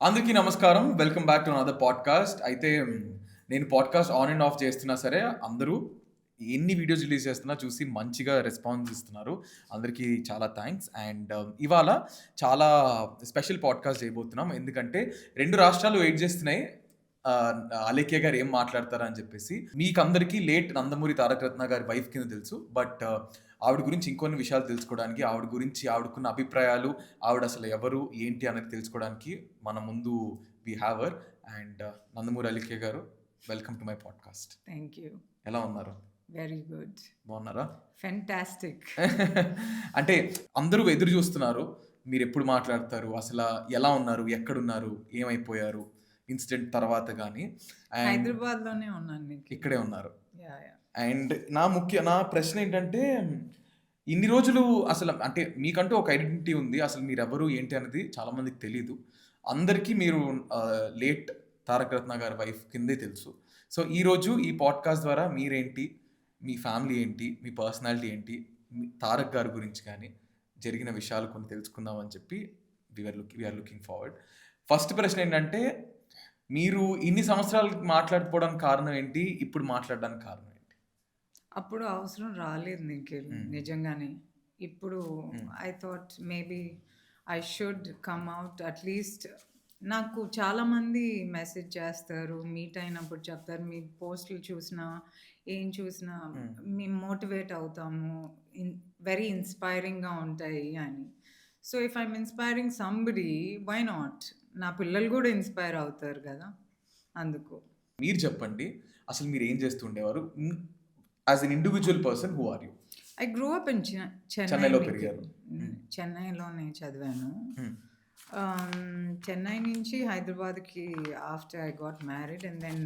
అందరికీ నమస్కారం. Welcome back to another podcast. అయితే నేను పాడ్‌కాస్ట్ ఆన్ అండ్ ఆఫ్ చేస్తున్నా సరే, అందరూ ఎన్ని వీడియోస్ రిలీజ్ చేస్తున్నా చూసి మంచిగా రెస్పాన్స్ ఇస్తున్నారు. అందరికీ చాలా థాంక్స్. అండ్ ఇవాళ చాలా స్పెషల్ పాడ్‌కాస్ట్ చేయబోతున్నాం. ఎందుకంటే 2 రాష్ట్రాలు వెయిట్ చేస్తున్నాయి. ఆహ్, అలేఖ్య గారు ఏం మాట్లాడతారా అని చెప్పేసి. మీకందరికీ లేట్ నందమూరి తారక రత్న గారి వైఫ్ కింద తెలుసు. బట్ ఆవిడ గురించి ఇంకొన్ని విషయాలు తెలుసుకోవడానికి, ఆవిడ గురించి ఆవిడకున్న అభిప్రాయాలు, ఆవిడ అసలు ఎవరు, ఏంటి అనేది తెలుసుకోవడానికి మన ముందు we have her. And Nandamuri Alekhya garu, welcome to my podcast. Thank you. ఎలా ఉన్నారు? Very good. బాగున్నారా? ఫెంటాస్టిక్. అంటే అందరూ ఎదురు చూస్తున్నారు. మీరెప్పుడు మాట్లాడతారు? అసల ఎలా ఉన్నారు? ఎక్కడున్నారు? ఏమైపోయారు? ఇన్సిడెంట్ తర్వాత గాని. అండ్ హైదరాబాద్‌లోనే ఉన్నాను నీకు. ఇక్కడే ఉన్నారు. యాహ్! యాహ్! అండ్ నా ప్రశ్న ఏంటంటే, ఇన్ని రోజులు అసలు అంటే మీకంటూ ఒక ఐడెంటిటీ ఉంది. అసలు మీరెవరు, ఏంటి అనేది చాలా మందికి తెలీదు. అందరికీ మీరు లేట్ తారక రత్న గారి వైఫ్ కిందే తెలుసు. సో, ఈరోజు ఈ పాడ్‌కాస్ట్ ద్వారా మీరేంటి, మీ ఫ్యామిలీ ఏంటి, మీ పర్సనాలిటీ ఏంటి, తారక్ గారి గురించి గాని, జరిగిన విషయాలు కొన్ని తెలుసుకుందాం అని చెప్పి we are looking forward. First ప్రశ్న ఏంటంటే, మీరు ఇన్ని సంవత్సరాలు మాట్లాడకపోవడానికి కారణం ఏంటి? ఇప్పుడు మాట్లాడడానికి కారణం ఏంటి? అప్పుడు అవసరం రాలేదు నీకు హ్మ్. నిజంగానే. ఇప్పుడు హ్మ్. I thought maybe I should come out at least. నాకు చాలామంది మెసేజ్ చేస్తారు. మీట్ అయినప్పుడు చెప్తారు. మీ పోస్టులు చూసినా, ఏం చూసినా హ్మ్. మేము మోటివేట్ అవుతాము. ఇన్ వెరీ ఇన్‌స్పైరింగ్‌గా ఉంటాయి అని. So, if I'm inspiring somebody why not? నా పిల్లలు గూడా ఇన్‌స్పైర్ అవుతారు గదా! అందుకు. మీరు చెప్పండి. అసలు మీరేం చేస్తూ ఉండేవారు? As an individual person who are you? I grew up in Chennai చెన్నైలో మీకు. పెరిగారు. హ్మ్. చెన్నైలోనే చదివాను. హ్మ్. చెన్నై నుంచి హైదరాబాద్‌కి after I got married and then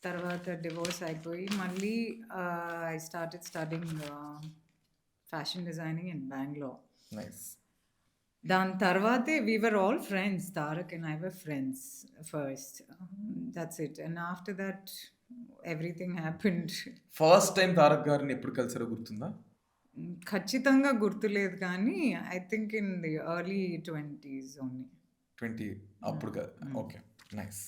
తర్వాత డివోర్స్ అయిపోయి మళ్ళీ I started studying fashion designing in Bengaluru. Nice. దాని తర్వాతే we were all friends. Tarak and I were friends first. That's it. And after that everything happened. First time Tarak గారిని ఎప్పుడు కలిసారో గుర్తుందా? ఖచ్చితంగా గుర్తులేదు కానీ I think in the early 20s only. 20 అప్పుడు కాదు. హ్మ్. ఓకే. నైస్.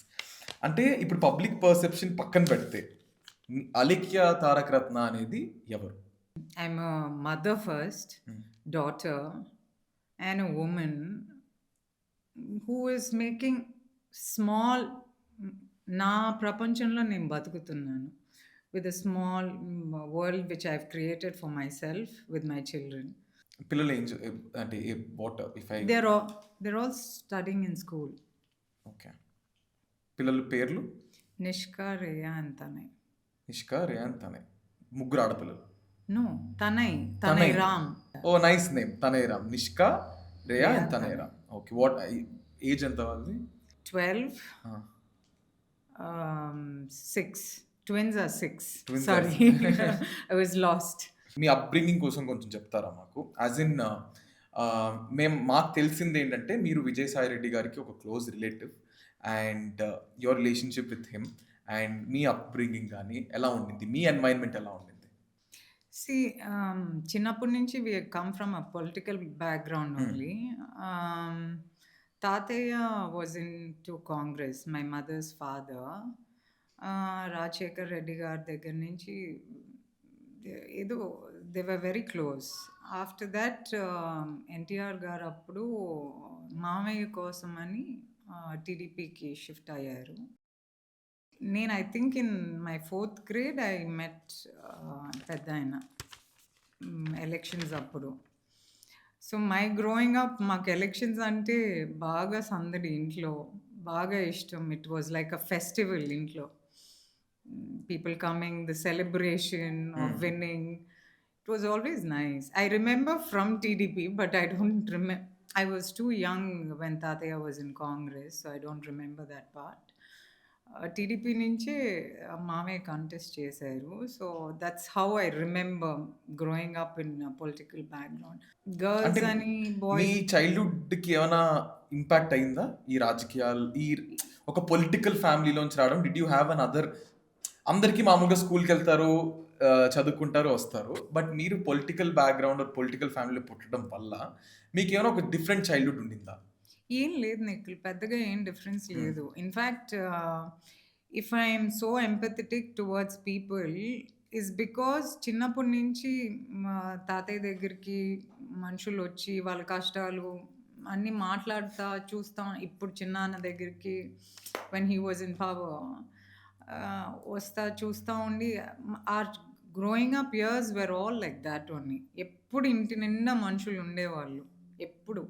అంటే ఇప్పుడు పబ్లిక్ పర్సెప్షన్ పక్కన పెడితే, అలేఖ్య తారక రత్న అనేది ఎవరు? I'm a mother first, hmm. Daughter and a woman who is making small. నా ప్రపంచంలో నేను బతుకుతున్నాను. With a small world which I have created for myself with my children. పిల్లలు ఏం అంటే what if I They're all studying in school. Okay. పిల్లల పేర్లు? Nishka, Reya and Tanay. Nishka, Reyan, Tanay. ముగ్గురు ఆడపిల్లలు. No, Tanay. Tanay. Ram. Oh! Nice name. Tanay Ram. Nishka, Reya రేయా, and Tanay Tanay. Ram. Okay. What age ఎంత వాళ్ళది? 12, ఆ! 6. Twins are 6. Twins are Sorry, I was lost. మీ అప్బ్రింగింగ్ కోసం కొంచెం చెప్తారా మాకు? యాస్ ఇన్ మాకు తెలిసిందేంటంటే మీరు విజయసాయి రెడ్డి గారికి ఒక close relative. And your relationship with him and me upbringing గాని ఎలా ఉండింది? మీ ఎన్వైర్న్‌మెంట్ ఎలా ఉండింది? See, చిన్నప్పటి నుంచి we come from a political background హ్మ్. only. Um, తాతయ్య was into Congress, my mother's father. Rajasekhar Reddy గారి దగ్గర నుంచి ఏదో they were very close. After that NTR garu అప్పుడు మామయ్య కోసమని టీడీపీకి షిఫ్ట్ అయ్యారు. నేను I think in my 4th grade I met పెద్దాయన ఎలక్షన్స్ అప్పుడు. సో, మై గ్రోయింగ్ అప్ మాకు ఎలక్షన్స్ అంటే బాగా సందడి ఇంట్లో. బాగా ఇష్టం. It was like a festival ఇంట్లో. People coming, the celebration of hmm. Winning. It was always nice. I remember from TDP, but I don't remember. I was too young when Tataya was in Congress, so I don't remember that part. TDP నుంచే మామయ్య contest చేశారు. So, that's how I remember growing up in political background. అంటే girls అని, మీ boys. చైల్డ్‌హుడ్‌కి ఏమైనా impact అయిందా? ఈ రాజకీయాలు ఒక పొలిటికల్ ఫ్యామిలీలోంచి రావడం. Did you have an other అందరికి మామూలుగా స్కూల్‌కెళ్తారు, చదువుకుంటారు, వస్తారు. బట్ మీరు పొలిటికల్ బ్యాక్‌గ్రౌండ్ ఆర్ పొలిటికల్ ఫ్యామిలీలో పుట్టడం వల్ల మీకేమైనా ఒక డిఫరెంట్ చైల్డ్‌హుడ్ ఉండిందా? ఏం లేదు నిఖిల్. పెద్దగా ఏం డిఫరెన్స్ హ్మ్. లేదు. In fact if I am so empathetic towards people is because చిన్నప్పటి నుంచి మా తాతయ్య దగ్గరికి మనుషులొచ్చి వాళ్ళ కష్టాలు అన్నీ మాట్లాడుతా చూస్తాం. ఇప్పుడు చిన్నాన్న దగ్గరికి when he was in power వస్తా చూస్తా ఉండి our growing up years were all like that only. ఎప్పుడు ఇంటి నిండా మనుషులుండేవాళ్ళు. ఎప్పుడు.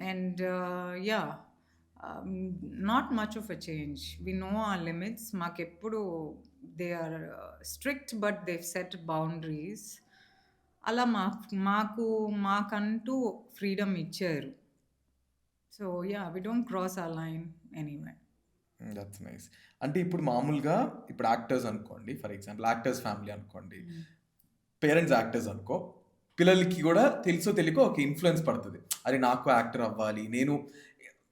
And yeah, not much of a change. We know our limits. మాకెప్పుడు they are strict, but they've set boundaries. అలా మాకంటూ freedom ఇచ్చారు. So yeah we don't cross our line anyway. That's nice. అంటే ఇప్పుడు మామూలుగా ఇప్పుడు యాక్టర్స్ అనుకోండి, ఫర్ ఎగ్జాంపుల్ యాక్టర్స్ ఫ్యామిలీ అనుకోండి, parents actors అనుకో, పిల్లలకి కూడా తెలుసో తెలియకో ఒక ఇన్ఫ్లుయెన్స్ పడుతుంది. అరే నాకు యాక్టర్ అవ్వాలి, నేను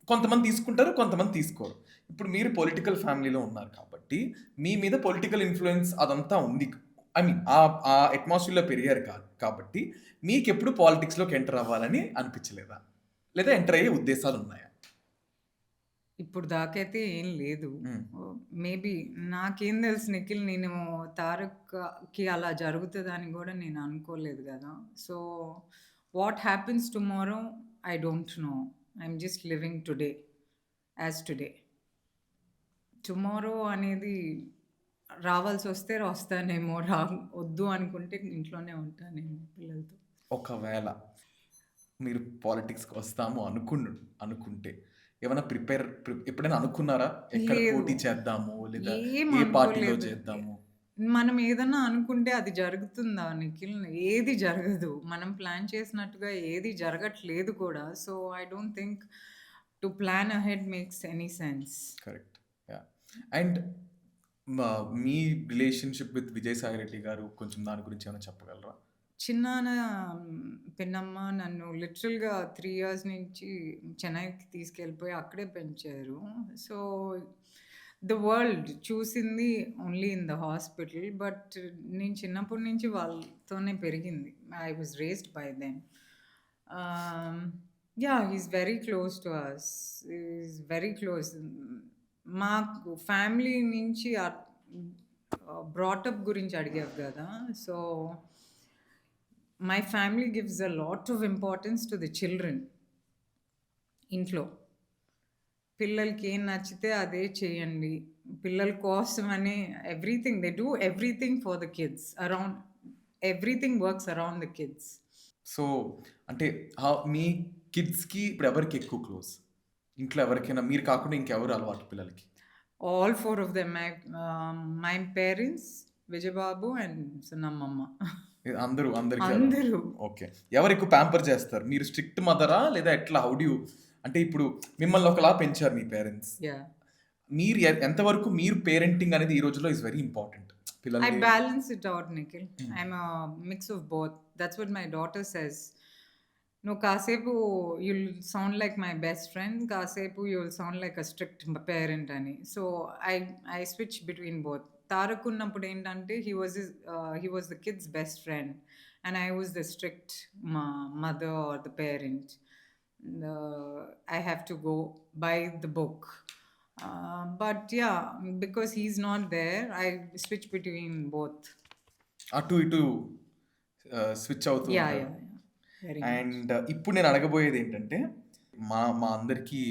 కొంతమంది తీసుకుంటారు, కొంతమంది తీసుకోరు. ఇప్పుడు మీరు పొలిటికల్ ఫ్యామిలీలో ఉన్నారు కాబట్టి మీ మీద పొలిటికల్ ఇన్ఫ్లుయెన్స్ అదంతా ఉంది. ఐ మీన్ ఆ అట్మాస్ఫియర్లో పెరిగారు కాబట్టి మీకు ఎప్పుడు పాలిటిక్స్లోకి ఎంటర్ అవ్వాలని అనిపించలేదా, లేదా ఎంటర్ అయ్యే ఉద్దేశాలు ఉన్నాయా? ఇప్పుడు దాకైతే ఏం లేదు. మ్మ్. మేబీ నాకేం తెలుసు నిఖిల్, నేను తారక్‌కి అలా జరుగుతదని గూడా నేను అనుకోలేదు గదా! So, what happens tomorrow I don't know. I'm just living today as today. Tomorrow అనేది రావాల్సొస్తే వస్తానేమో, వద్దు అనుకుంటే ఇంట్లోనే ఉంటానేమో పిల్లలతో. ఒకవేళ మీరు పాలిటిక్స్కి వస్తాము అనుకుంటే ఏమైనా ఎప్పుడైనా అనుకున్నారా? ఎక్కడ లేదు. పోటీ చేద్దాము, లేదా ఏం ఏ పార్టీలో అనుకోలేదు. చేద్దాము? మనం ఏదన్నా అనుకుంటే అది జరుగుతుందా నిఖిల్? ఏది జరగదు. మనం ప్లాన్ చేసినట్టుగా ఏది జరగట్లేదు కూడా. So, I don't think to plan ahead makes any sense. Correct. Yeah. And me relationship with Vijayasai Reddy గారు కొంచెం దాని గురించి ఏమైనా చెప్పగలరా? చిన్నాన్న, పిన్నమ్మ నన్ను లిటరల్‌గా 3 ఇయర్స్ నుంచి చెన్నైకి తీసుకెళ్ళిపోయి అక్కడే పెంచారు. సో, ద వరల్డ్ చూసింది only in the hospital. But నేను చిన్నప్పటి నుంచి వాళ్ళతోనే పెరిగింది. I was raised by them. Yeah! He is very close to us. He is very close. మాకు ఫ్యామిలీ నుంచి బ్రాట్ అప్ గురించి అడిగావు గదా! So, my family gives a lot of importance to the children ఇంట్లో. పిల్లలకి ఏం నచ్చితే అదే చేయండి. పిల్లల కోసమని everything they do everything for the kids. Around everything works around the kids. So అంటే మీ కిడ్స్కి ఇప్పుడు ఎవరికి ఎక్కువ క్లోజ్? ఇంట్లో ఎవరికైనా మీరు కాకుండా ఇంకెవరు అలవాటు పిల్లలకి? All 4 of them. My parents, Vijayababu and సున్నమ్మమ్మ. అందరికి అందరూ. ఓకే. ఎవరు ఎక్కువ ప్యాంపర్ చేస్తారు? మీరు స్ట్రిక్ట్ మదరా, లేదా ఎట్లా? హౌ డు యూ అంటే ఇప్పుడు మిమ్మల్ని ఒకలా పెంచారు మీ పేరెంట్స్. యాహ్! మీరు ఎంతవరకు మీరు పేరెంటింగ్ అనేది ఈ రోజుల్లో ఇస్ వెరీ ఇంపార్టెంట్ I పిల్లల్ని. balance it out, Nikhil. I'm a mix of both. That's what my daughter says. No, kasepu you'll sound like my best friend. Kasepu you'll sound like a strict parent ani. So I switch between both. Tarak ఉన్నప్పుడు ఏంటంటే he was the kid's best friend, and I was the strict mother or the parent. I have to go by the book. But yeah, because he's not there, I switch between both. అటు ఇటు switch అవుతూ Yeah, ఉంటారు. yeah, yeah. Very much. And ఇప్పుడు నేను అడగబోయేది ఏంటంటే మా మా అందరికీ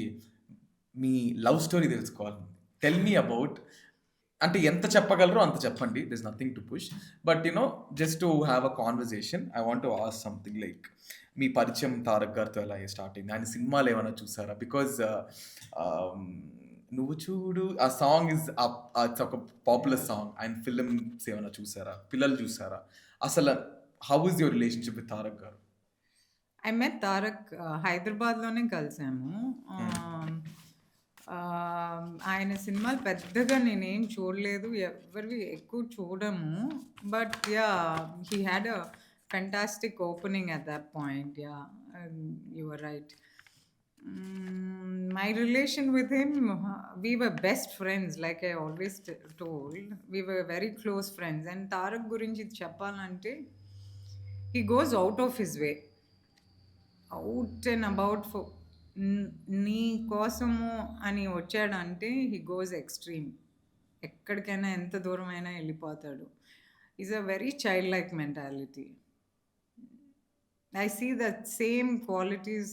మీ లవ్ స్టోరీ తెలుసుకోవాలి. టెల్ మీ అబౌట్, అంటే ఎంత చెప్పగలరో అంత చెప్పండి. This nothing to push, but just to have a conversation I want to ask something like మీ పరిచయం తారక్ గారితో ఎలా స్టార్ట్ అయింది, ఆయన సినిమాలు ఏమైనా చూసారా? బికాజ్ నువ్వు చూడు ఆ సాంగ్ ఇస్ ఒక పాపులర్ సాంగ్. ఆయన ఫిల్మ్స్ ఏమైనా చూసారా? పిల్లలు చూసారా? అసలు how is your relationship with Tarak garu? I మెట్ తారక్ హైదరాబాద్‌లోనే కలిసాము. ఆయన సినిమాలు పెద్దగా నేనేం చూడలేదు. ఎవరివి ఎక్కువ చూడము. But yeah! He had a fantastic opening at that point. Yeah! You are right. My relation with him, we were best friends, like I always told. We were very close friends. And Tarak గురించి చెప్పాలంటే, he goes out of his way, out and about న్ నీ కోసము అని వచ్చాడంటే హి goes extreme. ఎక్కడికైనా ఎంత దూరమైనా ఎళ్ళిపోతాడు. Is a very child like mentality. I see that same qualities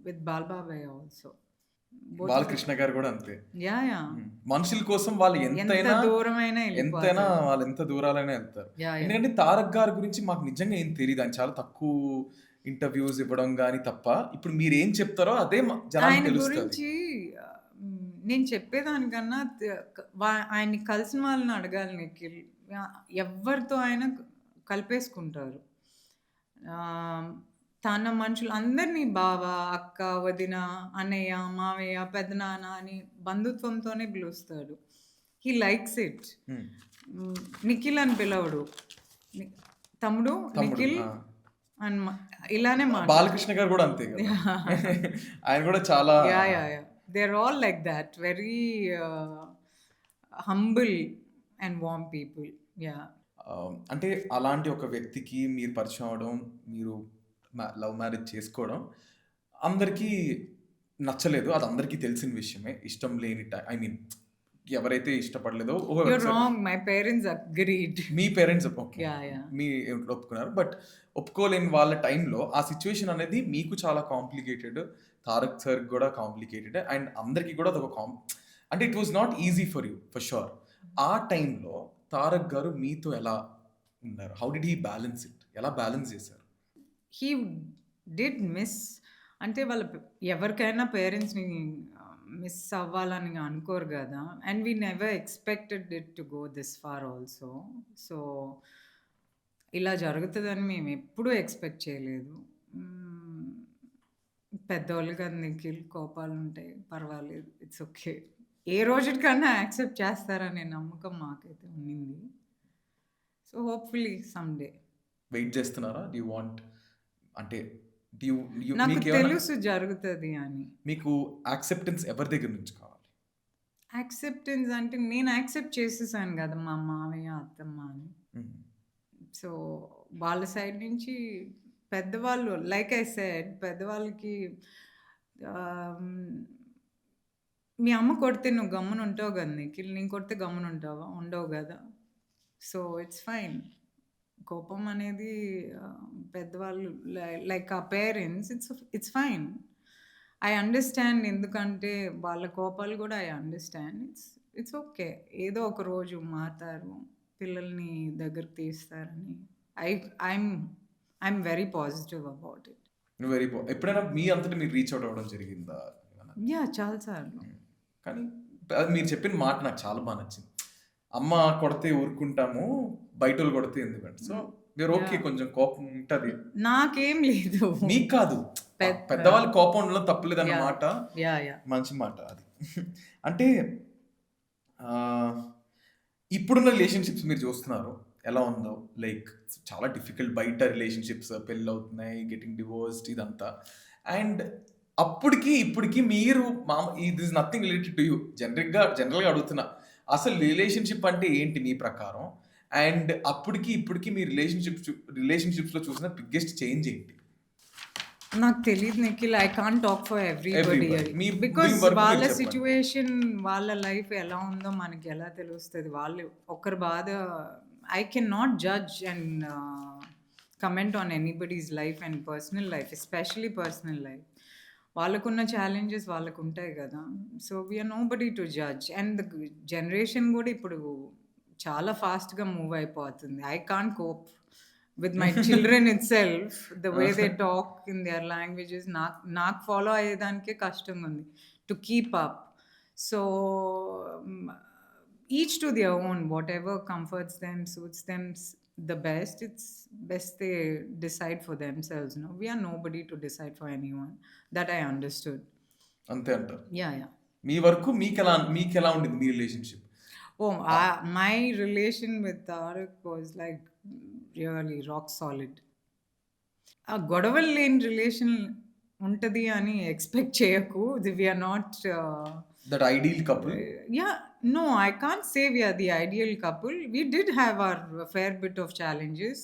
with Balbabaya also. Both of them. Balakrishna గారు కూడా అంతే. Yeah, yeah. మనుషుల కోసం వాళ్ళు ఎంత ఎంతైనా దూరమైనా ఎంతైనా ఎళ్ళిపోతారు. వాళ్ళు ఎంత దూరాలైనా వెళ్తారు. Yeah, yeah. ఎందుకంటే తారక్ గారి గురించి మాకు నిజంగా ఏం తెలీదు. ఆయన చాలా తక్కువ ఇంటర్వ్యూస్ ఇవ్వడం గాని తప్ప, ఇప్పుడు మీరేం చెప్తారో అదే జనానికి ఆయన తెలుస్తది. గురించి నేను చెప్పేదానికన్నా ఆయన్ని కలిసిన వాళ్ళని అడగాలి నిఖిల్. ఎవ్వరితో ఆయన కలిపేసుకుంటారు. తన మనుషులు అందరినీ బావ, అక్క, వదిన, అన్నయ్య, మావయ్య, పెదనాన్న అని బంధుత్వంతోనే పిలుస్తాడు. He likes it. హ్మ్. నిఖిల్ అని పిలవడు. తమ్ముడు తమ్ముడు. నిఖిల్ ఆ! అని ఇలానే బాలకృష్ణ గారు కూడా అంతే కదా. ఆయన కూడా చాలా yeah yeah yeah they are all like that very humble and warm people. Yeah అంటే అలాంటి ఒక వ్యక్తికి మీరు పరిచయం అవ్వడం, మీరు లవ్ మ్యారేజ్ చేసుకోవడం అందరికీ నచ్చలేదు. అది అందరికీ తెలిసిన విషయమే. ఇష్టం లేని ఐ మీన్ ఎవరైతే ఇష్టపడలేదో you're wrong, my parents agreed. Me parents okay Yeah, yeah. మీ ఇంట్లో ఒప్పుకున్నారు. బట్ ఒప్పుకోలేని వాళ్ళ టైంలో ఆ సిచ్యువేషన్ అనేది మీకు చాలా కాంప్లికేటెడ్, తారక్ సార్ కూడా కాంప్లికేటెడ్, అండ్ అందరికీ కూడా అదొక అంటే it was not easy for you for sure. ఆ టైంలో తారక్ గారు మీతో ఎలా ఉన్నారు? How did he balance it? ఎలా బ్యాలెన్స్ చేశారు? He did miss, అంటే వాళ్ళ ఎవరికైనా పేరెంట్స్ని మిస్ అవ్వాలని అనుకోరు కదా. And we never expected it to go this far also. So ఇలా జరుగుతుందని మేము ఎప్పుడూ ఎక్స్పెక్ట్ చేయలేదు. పెద్దవాళ్ళు కదా నిఖిల్, కోపాలు ఉంటాయి, పర్వాలేదు, ఇట్స్ ఓకే. ఏ రోజుకన్నా యాక్సెప్ట్ చేస్తారనే నమ్మకం మాకైతే ఉండింది. So hopefully someday. వెయిట్ చేస్తున్నారా? డూ యూ వాంట్ అంటే నాకు తెలుసు జరుగుతుంది అని. మీకు యాక్సెప్టెన్స్ ఎవరి దగ్గర నుంచి కావాలి? యాక్సెప్టెన్స్ అంటే నేను యాక్సెప్ట్ చేసేసాను కదా మా మామయ్య, అత్తమ్మ అని. సో వాళ్ళ సైడ్ నుంచి పెద్దవాళ్ళు, లైక్ ఐ సెడ్, పెద్దవాళ్ళకి మీ అమ్మ కొడితే నువ్వు గమ్మున ఉంటావు కదా నిఖిల్, నేను కొడితే గమ్మున ఉంటావా? ఉండవు కదా. So it's fine. కోపం అనేది పెద్దవాళ్ళు లైక్ ఆ parents, it's fine. I understand, ఎందుకంటే వాళ్ళ కోపాలు కూడా ఐ అండర్స్టాండ్. It's okay. ఏదో ఒక రోజు మారుతారు, పిల్లల్ని దగ్గరికి తీస్తారని I'm very positive about it. Very ఎప్పుడైనా మీ అంతటి మీరు రీచ్ అవుట్ అవ్వడం జరిగిందా? యా, చాలాసార్లు. కానీ అది మీరు చెప్పిన మాట నాకు చాలా బాగా నచ్చింది. అమ్మ కొడితే ఊరుకుంటాము, బయట వాళ్ళు కొడితే ఎందుకంటే. సో మీరు ఓకే, కొంచెం కోపం ఉంటది. నాకేం లేదు. మీకు కాదు, పెద్దవాళ్ళ కోపం ఉండడం తప్పలేదు అన్నమాట. యా యా మంచి మాట అది. అంటే ఇప్పుడున్న రిలేషన్షిప్స్ మీరు చూస్తున్నారు ఎలా ఉందో, లైక్ చాలా డిఫికల్ట్. బయట రిలేషన్షిప్స్ పెళ్ళి అవుతున్నాయి, గెటింగ్ డివోర్స్డ్, ఇదంతా. అండ్ అప్పటికి ఇప్పటికి మీరు ఇది is nothing related to you, జనరల్గా అడుగుతున్నా, అసలు రిలేషన్షిప్ అంటే ఏంటి మీ ప్రకారం? అండ్ అప్పటికి ఇప్పటికి మీ రిలేషన్షిప్స్లో చూసిన బిగ్గెస్ట్ చేంజ్ ఏంటి? నాకు తెలియదు Nikhil. I can't talk for everybody because వాళ్ళ సిచ్యువేషన్, వాళ్ళ లైఫ్ ఎలా ఉందో మనకి ఎలా తెలుస్తుంది? వాళ్ళు ఒకరి బాధ, I can not judge and comment on anybody's life and personal life, especially personal life. వాళ్ళకున్న ఛాలెంజెస్ వాళ్ళకు ఉంటాయి కదా. So we're nobody to judge. And generation కూడా ఇప్పుడు చాలా ఫాస్ట్గా మూవ్ అయిపోతుంది. I can't cope with my children itself, the way they talk in their languages, నాకు ఫాలో అయ్యేదానికే కష్టంగా ఉంది to keep up. So each to their own, whatever comforts them, suits them the best, it's best they decide for themselves. No, we are nobody to decide for anyone. That I understood. అంతే అంటారు. Yeah, yeah. మీ వరకు మీకు ఎలా ఉండింది మీ relationship? Oh, my relation with Tarak was like really rock solid. ఆ గొడవలు లేని relation ఉంటుంది అని ఎక్స్పెక్ట్ చేయకు. We are not that ideal couple. Yeah, no, I can't say we are the ideal couple. We did have our fair bit of challenges.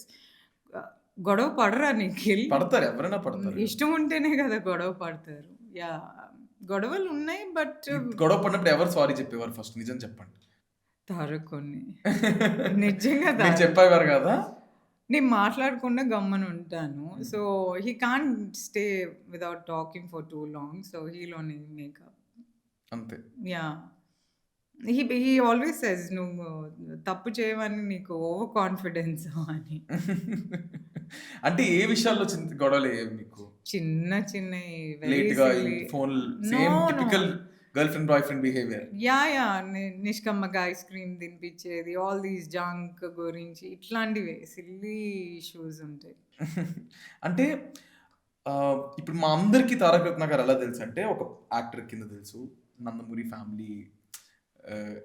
గొడవ పడరా నిఖిల్? పడతారు, ఎవరైనా పడతారు. ఇష్టం ఉంటేనే కదా గొడవ పడతారు. యాహ్! గొడవలున్నాయి. బట్ ఈ గొడవ పడినప్పుడు ఎవరు సారీ చెప్పేవారు ఫస్ట్ నిజం చెప్పండి? తారకున్ని. నిజంగా మీరు తారక్. చెప్పేవారు గదా! నేను మాట్లాడకుండా గమ్మునుంటాను. Hmm. So, he can't stay without talking for too long. So, he'll only make up. అంతే. యాహ్! హి ఆల్వేస్ సేస్ "నువ్వు తప్పు చేయవని నీకు ఓవర్ కాన్ఫిడెన్స్" అని. అంటే ఏ విషయాల్లో గొడవలయ్యేవి మీకు? చిన్న చిన్నయి వెరీ లేట్‌గా సిల్లీ. ఫోన్‌లు no, same no. Typical girlfriend, boyfriend behaviour. Yeah! నిష్కమ్మగా ఐస్ క్రీమ్ తినిపిచ్చేది. ఆల్ దీస్ జంక్ గురించి ఇట్లాంటివే సిల్లీ ఇష్యూస్ ఉంటాయి. అంటే ఇప్పుడు మా అందరికి 'తారక రత్న' గారు ఎలా తెలుసంటే ఒక యాక్టర్ కింద తెలుసు. 'నందమూరి ఫ్యామిలీ' ఆహ్,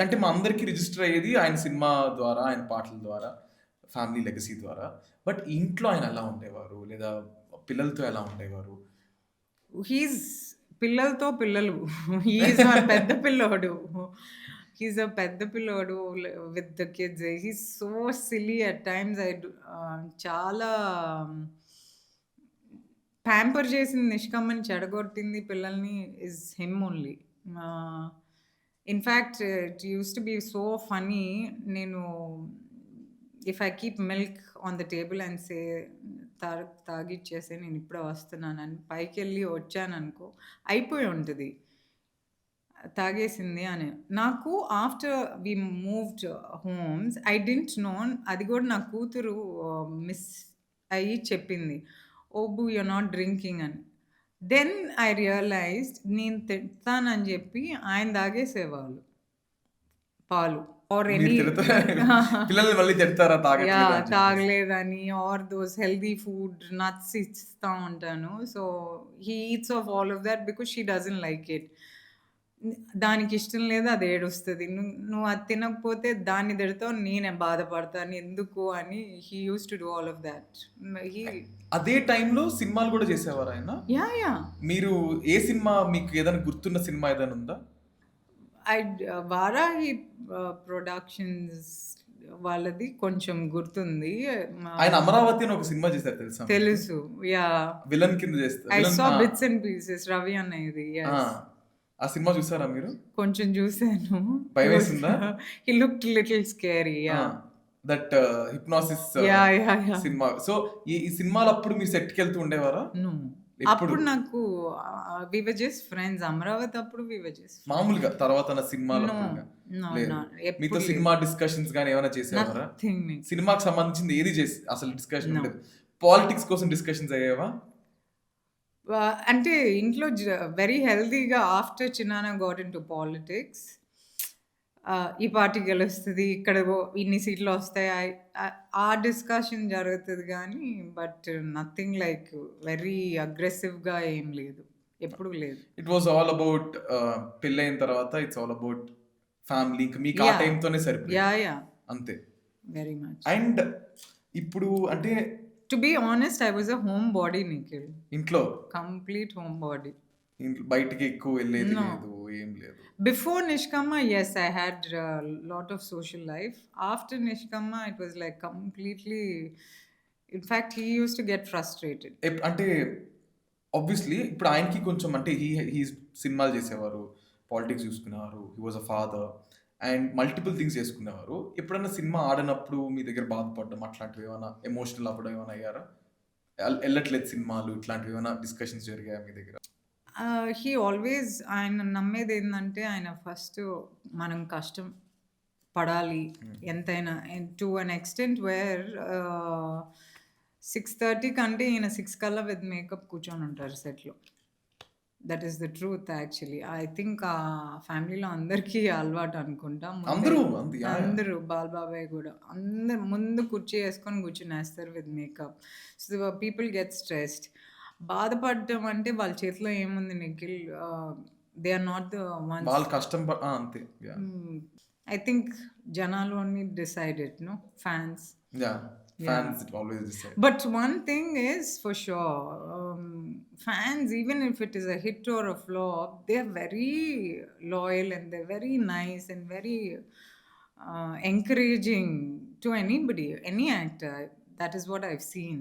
అంటే మా అందరికి రిజిస్టర్ అయ్యేది ఆయన సినిమా ద్వారా, ఆయన పాటల ద్వారా, ఫ్యామిలీ లెగసీ ద్వారా. బట్ ఇంట్లో ఆయన ఎలా ఉండేవారు? లేదా పిల్లలతో ఎలా ఉండేవారు? హీస్ పిల్లలతో పిల్లలు. హీస్ వన్ పెద్ద పిల్లోడు. హీస్ అ పెద్ద పిల్లోడు with the kids. He's so silly at times. చాలా ప్యాంపర్ చేసింది నిష్కమ్మని చెడగొట్టింది పిల్లల్ని is him only. Ah, in fact it used to be so funny. నేను if I keep milk on the table and say తాగిచ్చేసేయి నేనిప్పుడే వస్తున్నానని పైకెళ్ళి వచ్చాననుకో అయిపోయి ఉంటది. తాగేసింది అని. నాకు after we moved homes I didn't know అది గూడా నా కూతురు మిస్ అయ్యి చెప్పింది. "ఓబు యూ ఆర్ నాట్ డ్రింకింగ్" అని. దెన్ ఐ రియలైజ్డ్ నేను తిడతానని జెప్పి ఆయన తాగేసేవాళ్ళు పాలు. ఆర్ మీరు ఎనీ తిడతారా? పిల్లల్ని మళ్ళీ తిడతారా తాగట్లేదు యాహ్! అని చెప్పేసి? తాగలేదని or those healthy food nuts ఇస్తా ఉంటాను. So, he eats of all of that because she doesn't like it. దానికిష్టం లేదు అది ఏడుస్తది. నువ్వు అది తినకపోతే దాన్ని తిడతావు నేనే బాధపడతాను ఎందుకు అని he used to do all of that. He అదే టైంలో సినిమాలు గూడా చేసేవారా ఆయన? యాహ్! మీరు ఏ సినిమా మీకు ఏదైనా గుర్తున్న సినిమా ఏదైనా ఉందా? వారాహి ప్రొడక్షన్స్ వాళ్ళది కొంచెం గుర్తుంది. మా ఆయన 'అమరావతి' అని ఒక సినిమా చేసారు తెలుసా మీకు? తెలుసు. యాహ్! విలన్ కింద చేస్తారు. I villain saw ah! Bits and pieces Ravi అన్నయ్యది. ఆ! యెస్. ఆ సినిమా చూసారా మీరు? కొంచెం చూసాను. భయమేసిందా? He looked little scary. Ah! Yeah! That hypnosis yeah! సినిమా. సో, ఈ సినిమాలప్పుడు మీరు సెట్‌కెళ్తూ ఉండేవారా? నో. ఎప్పుడు? అప్పుడు నాకు we were just friends. Amaravati అప్పుడు వి వర్ జస్ట్ ఫ్రెండ్స్. మామూలుగా తర్వాతన నో. సినిమాలప్పుడింక నో. లేదు. మీతో ఎప్పుడు లేదు. సినిమా డిస్కషన్స్ గాని ఏమైనా చేసేవారా? నథింగ్ నిఖిల్. సినిమాకి సంబంధించింది ఏది అసలు డిస్కషన్ నో. ఉండేది. పాలిటిక్స్ కోసం డిస్కషన్స్ అయ్యేవా? అంటే ఇంట్లో వెరీ హెల్తీగా ఆఫ్టర్ చిన్నాన గాట్ ఇంటు పాలిటిక్స్. ఈ పార్టీ గెలుస్తది. ఇక్కడ ఇన్ని సీట్లొస్తాయి. ఆ డిస్కషన్ జరుగుతది గానీ, బట్ నథింగ్ లైక్ వెరీ అగ్రెసివ్‌గా ఏం లేదు. ఎప్పుడు లేదు. ఇట్ వాస్ ఆల్ అబౌట్ పెళ్లయిన తర్వాత ఇట్స్ ఆల్ అబౌట్ ఫ్యామిలీ. ఇంక మీకు ఆ యాహ్! టైమ్‌తోనే సరిపోయింది. యాహ్! అంతే. Very much. అండ్ ఇప్పుడు అంటే to be honest I was a homebody Nikhil. ఇంట్లో కంప్లీట్ హోమ్ బాడీ. బయటికి ఎక్కువ వెళ్ళేది నో. లేదు. ఏం లేదు. Before Nishkamma, yes, I had a lot of social life. After Nishkamma, it was like completely. In fact, he used to get frustrated. అంటే obviously ఇప్పుడు ఆయనకి కొంచెం అంటే హీస్ సినిమాలు చేసేవారు. పాలిటిక్స్ చూసుకునేవారు. He was a father and multiple things చేసుకునేవారు. ఎప్పుడన్నా సినిమా ఆడనప్పుడు మీ దగ్గర బాధపడడం అట్లాంటివి ఏమైనా ఎమోషనల్ అవ్వడం ఏమైనా అయ్యారా? ఎళ్ళట్లేదు సినిమాలు ఇట్లాంటివి ఏమైనా డిస్కషన్స్ జరిగాయా మీ దగ్గర? హీ ఆల్వేస్ ఆయన నమ్మేదేందంటే, ఆయన ఫస్ట్ మనం కష్టం పడాలి హ్మ్. ఎంతైనా. టు అన్ ఎక్స్‌టెంట్ వేర్ 6:30 కంటే ఈయన 6 కల్లా విత్ మేకప్ కూర్చొనుంటారు సెట్‌లో. That is the truth actually. I think ఫ్యామిలీలో అందరికీ అలవాటు అనుకుంటా. అందరూ యాహ్! అందరూ బాలబాబాయ్ గూడా. అందరు ముందు కుర్చీ యేసుకొని కూర్చునేస్తారు with makeup. So, people get stressed. బాధపడడం అంటే వాళ్ళ చేతిలో ఏముంది Nikhil. They are not the ones. వాళ్ళు కష్టం అంతే. యాహ్! ఐ థింక్ జనాలు only decided no fans. Yeah! Yeah! Fans always decide. But one thing is for sure, fans, even if it is a hit or a flop, they're very loyal and they're very nice and very encouraging to anybody, any actor. That is what I've seen.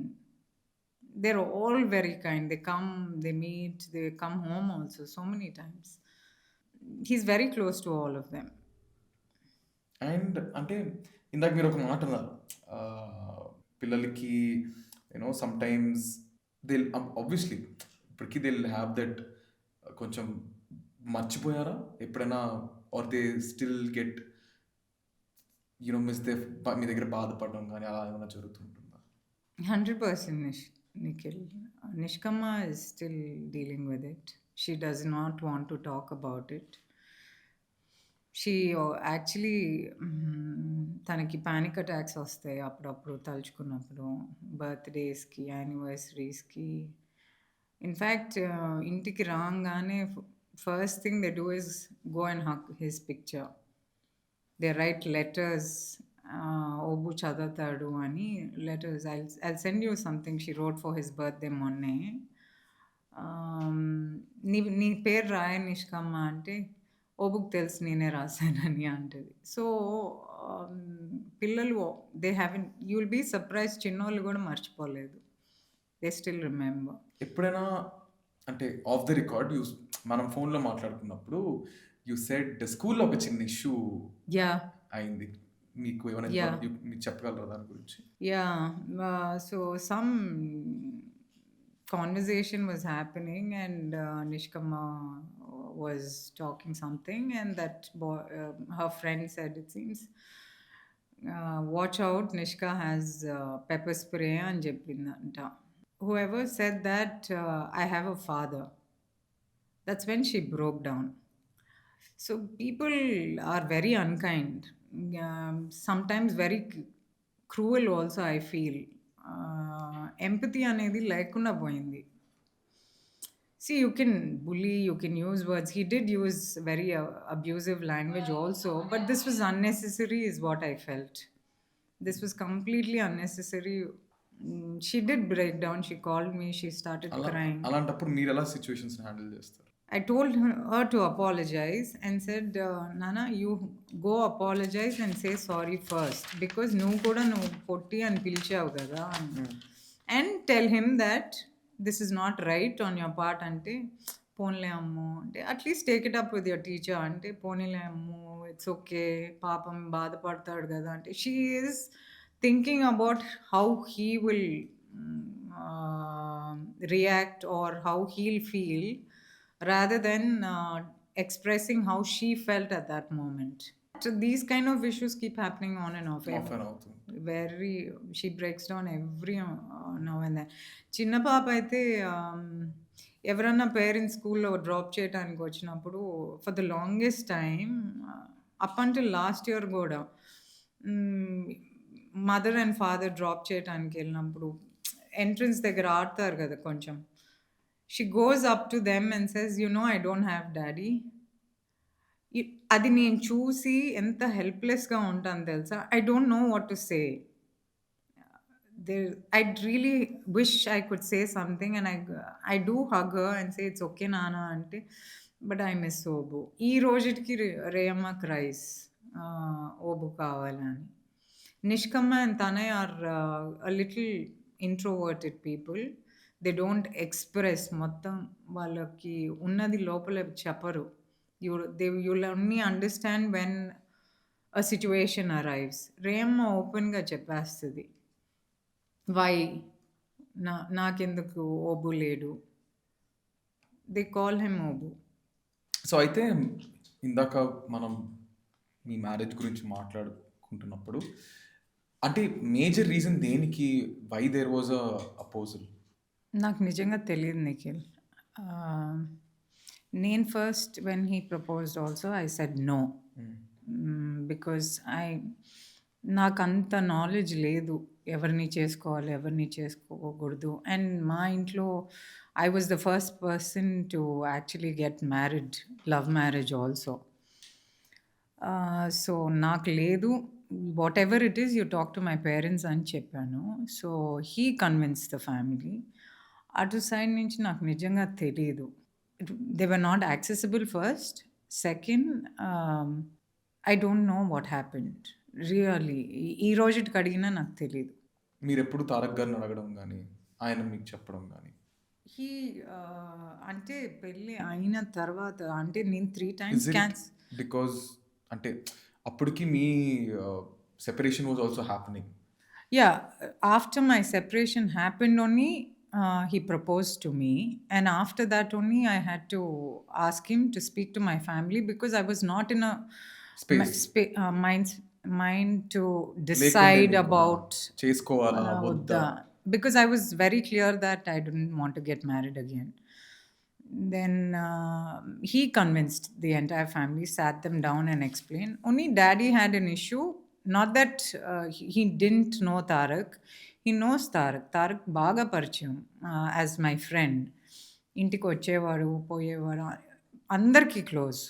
they're all very kind. They come, they meet, they come home also so many times. He's very close to all of them. And అంటే ఇందాక మీరు ఒక మాట అన్నారు. పిల్లలకి sometimes obviously ఇప్పటికి they will have that కొంచెం మర్చిపోయారా ఎప్పుడైనా? Are they still get miss they మీ దగ్గర బాధపడడం గానీ అలా ఏమైనా జరుగుతుంటుందా? 100% Nikhil. Nishkama is still dealing with it. She does not want to talk about it. She actually తనకి పానిక్ అటాక్స్ వస్తాయి అప్పుడప్పుడు తలుచుకున్నప్పుడు. బర్త్‌డేస్‌కి, యానివర్సరీస్‌కి. ఇన్‌ఫాక్ట్ ఇంటికి రాంగానే first thing they do is go and hug his picture. They write letters. ఓబు చదువుతాడు అని letters. I'll send you something she wrote for his birthday మొన్నే. నీ పేరు రాయి నిష్కమ్మ అంటే, ఓబుకి తెలుసు నేనే రాశానని అంటది. సో పిల్లలు they haven't, you will be surprised, చిన్నోళ్ళు కూడా మర్చిపోలేదు. They still remember. ఎప్పుడైనా అంటే ఆఫ్ ది రికార్డ్ మనం ఫోన్‌లో మాట్లాడుకున్నప్పుడు యూ సెడ్ స్కూల్‌లో ఒక చిన్న ఇష్యూ యాహ్! అయింది. మీకు ఏమైనా Yeah. మీరు చెప్పగలరా దాని గురించి? Yeah. So some conversation was happening, and Nishkama was talking something, and that boy, her friend said, it seems, watch out, Nishka has pepper spray అని చెప్పిందంట. Whoever said that, I have a father. That's when she broke down. So people are very unkind. Sometimes very cruel also, I feel. Empathy అనేది లేకుండా పోయింది. See, you can bully, you can use words. He did use very abusive language also, but this was unnecessary is what I felt. This was completely unnecessary. She did break down. She called me. She started crying. అలాంటప్పుడు మీరు ఎలా situations handle చేస్తారు? I told her to apologize and said, Nana, you go apologize and say sorry first, because నువ్వు కూడా నువ్వు పొట్టి అని పిలిచావు కదా, and tell him that this is not right on your part. అంటే పోన్లే అమ్ము అంటే, at least take it up with your teacher అంటే, పోనీలే అమ్ము, ఇట్స్ ఓకే, పాపం బాధపడతాడు కదా అంటే, she is thinking about how he will react or how he'll feel, rather than expressing how she felt at that moment. So these kind of issues keep happening on and off. Often అవుతుంది. Very, she breaks down every now and then. చిన్న పాప అయితే ఎవరన్నా parents స్కూల్లో drop చేయడానికి వచ్చినప్పుడు, for the longest time up until last year కూడా, mother and father drop చేయడానికి వెళ్ళినప్పుడు ఎంట్రన్స్ దగ్గర ఆడతారు కదా కొంచెం, she goes up to them and says, I don't have daddy. అది నేను చూసి ఎంత హెల్ప్లెస్గా ఉంటాను తెలుసా. I don't know what to say. I'd really wish I could say something, and I do hug her and say it's okay Nana అంటే, but I miss ఓబు. ఈ రోజుకి రేయమ్మ cries Obu కావాలని. నిష్కమ్మ and Tanay are a little introverted people. They don't express, మొత్తం వాళ్ళకి ఉన్నది లోపల చెప్పరు. You'll only understand when a situation arrives. రేయమ్మ ఓపెన్గా చెప్పేస్తుంది, వై నాకెందుకు ఓబు లేడు. They call him Obu. So అయితే ఇందాక మనం మీ మ్యారేజ్ గురించి మాట్లాడుకుంటున్నప్పుడు, అంటే మేజర్ రీజన్ దేనికి, why there was a opposal? నాకు నిజంగా తెలియదు నిఖిల్. నేను first when he proposed also I said no, because నాకు అంత నాలెడ్జ్ లేదు ఎవరిని చేసుకోవాలి ఎవరిని చేసుకోకూడదు. అండ్ మా ఇంట్లో I was the first person to actually get married, love marriage also. So నాకు లేదు, what ever it is you talk to my parents అని చెప్పాను. So he convince the family. అటు సైడ్ నుంచి నాకు నిజంగా తెలీదు. They were not accessible first. Second, I don't know what happened really. ఈ రోజుకి అడిగినా నాకు తెలీదు. మీరు ఎప్పుడు తారక్ గారిని అడగడం కానీ? ఆయన మీకు చెప్పడం గాని? హీ అంటే పెళ్లి అయిన తర్వాత అంటే నేను 3 ఇస్ టైమ్స్ ఇట్ బికాజ్ అంటే అప్పటికి మీ separation was also happening. Yeah, after my separation happened only, he proposed to me, and after that only I had to ask him to speak to my family because I was not in a space mind to లేకుండే decide మీకు. about చేసుకోవాలా? వద్దా? because I was very clear that I didn't want to get married again. Then he convinced the entire family, sat them down and explained. Only daddy had an issue. Not that he didn't know Tarak. He knows Tarak. Tarak baga పరిచయం as my friend. ఇంటికి వచ్చేవాడు పోయేవాడు అందరికీ close.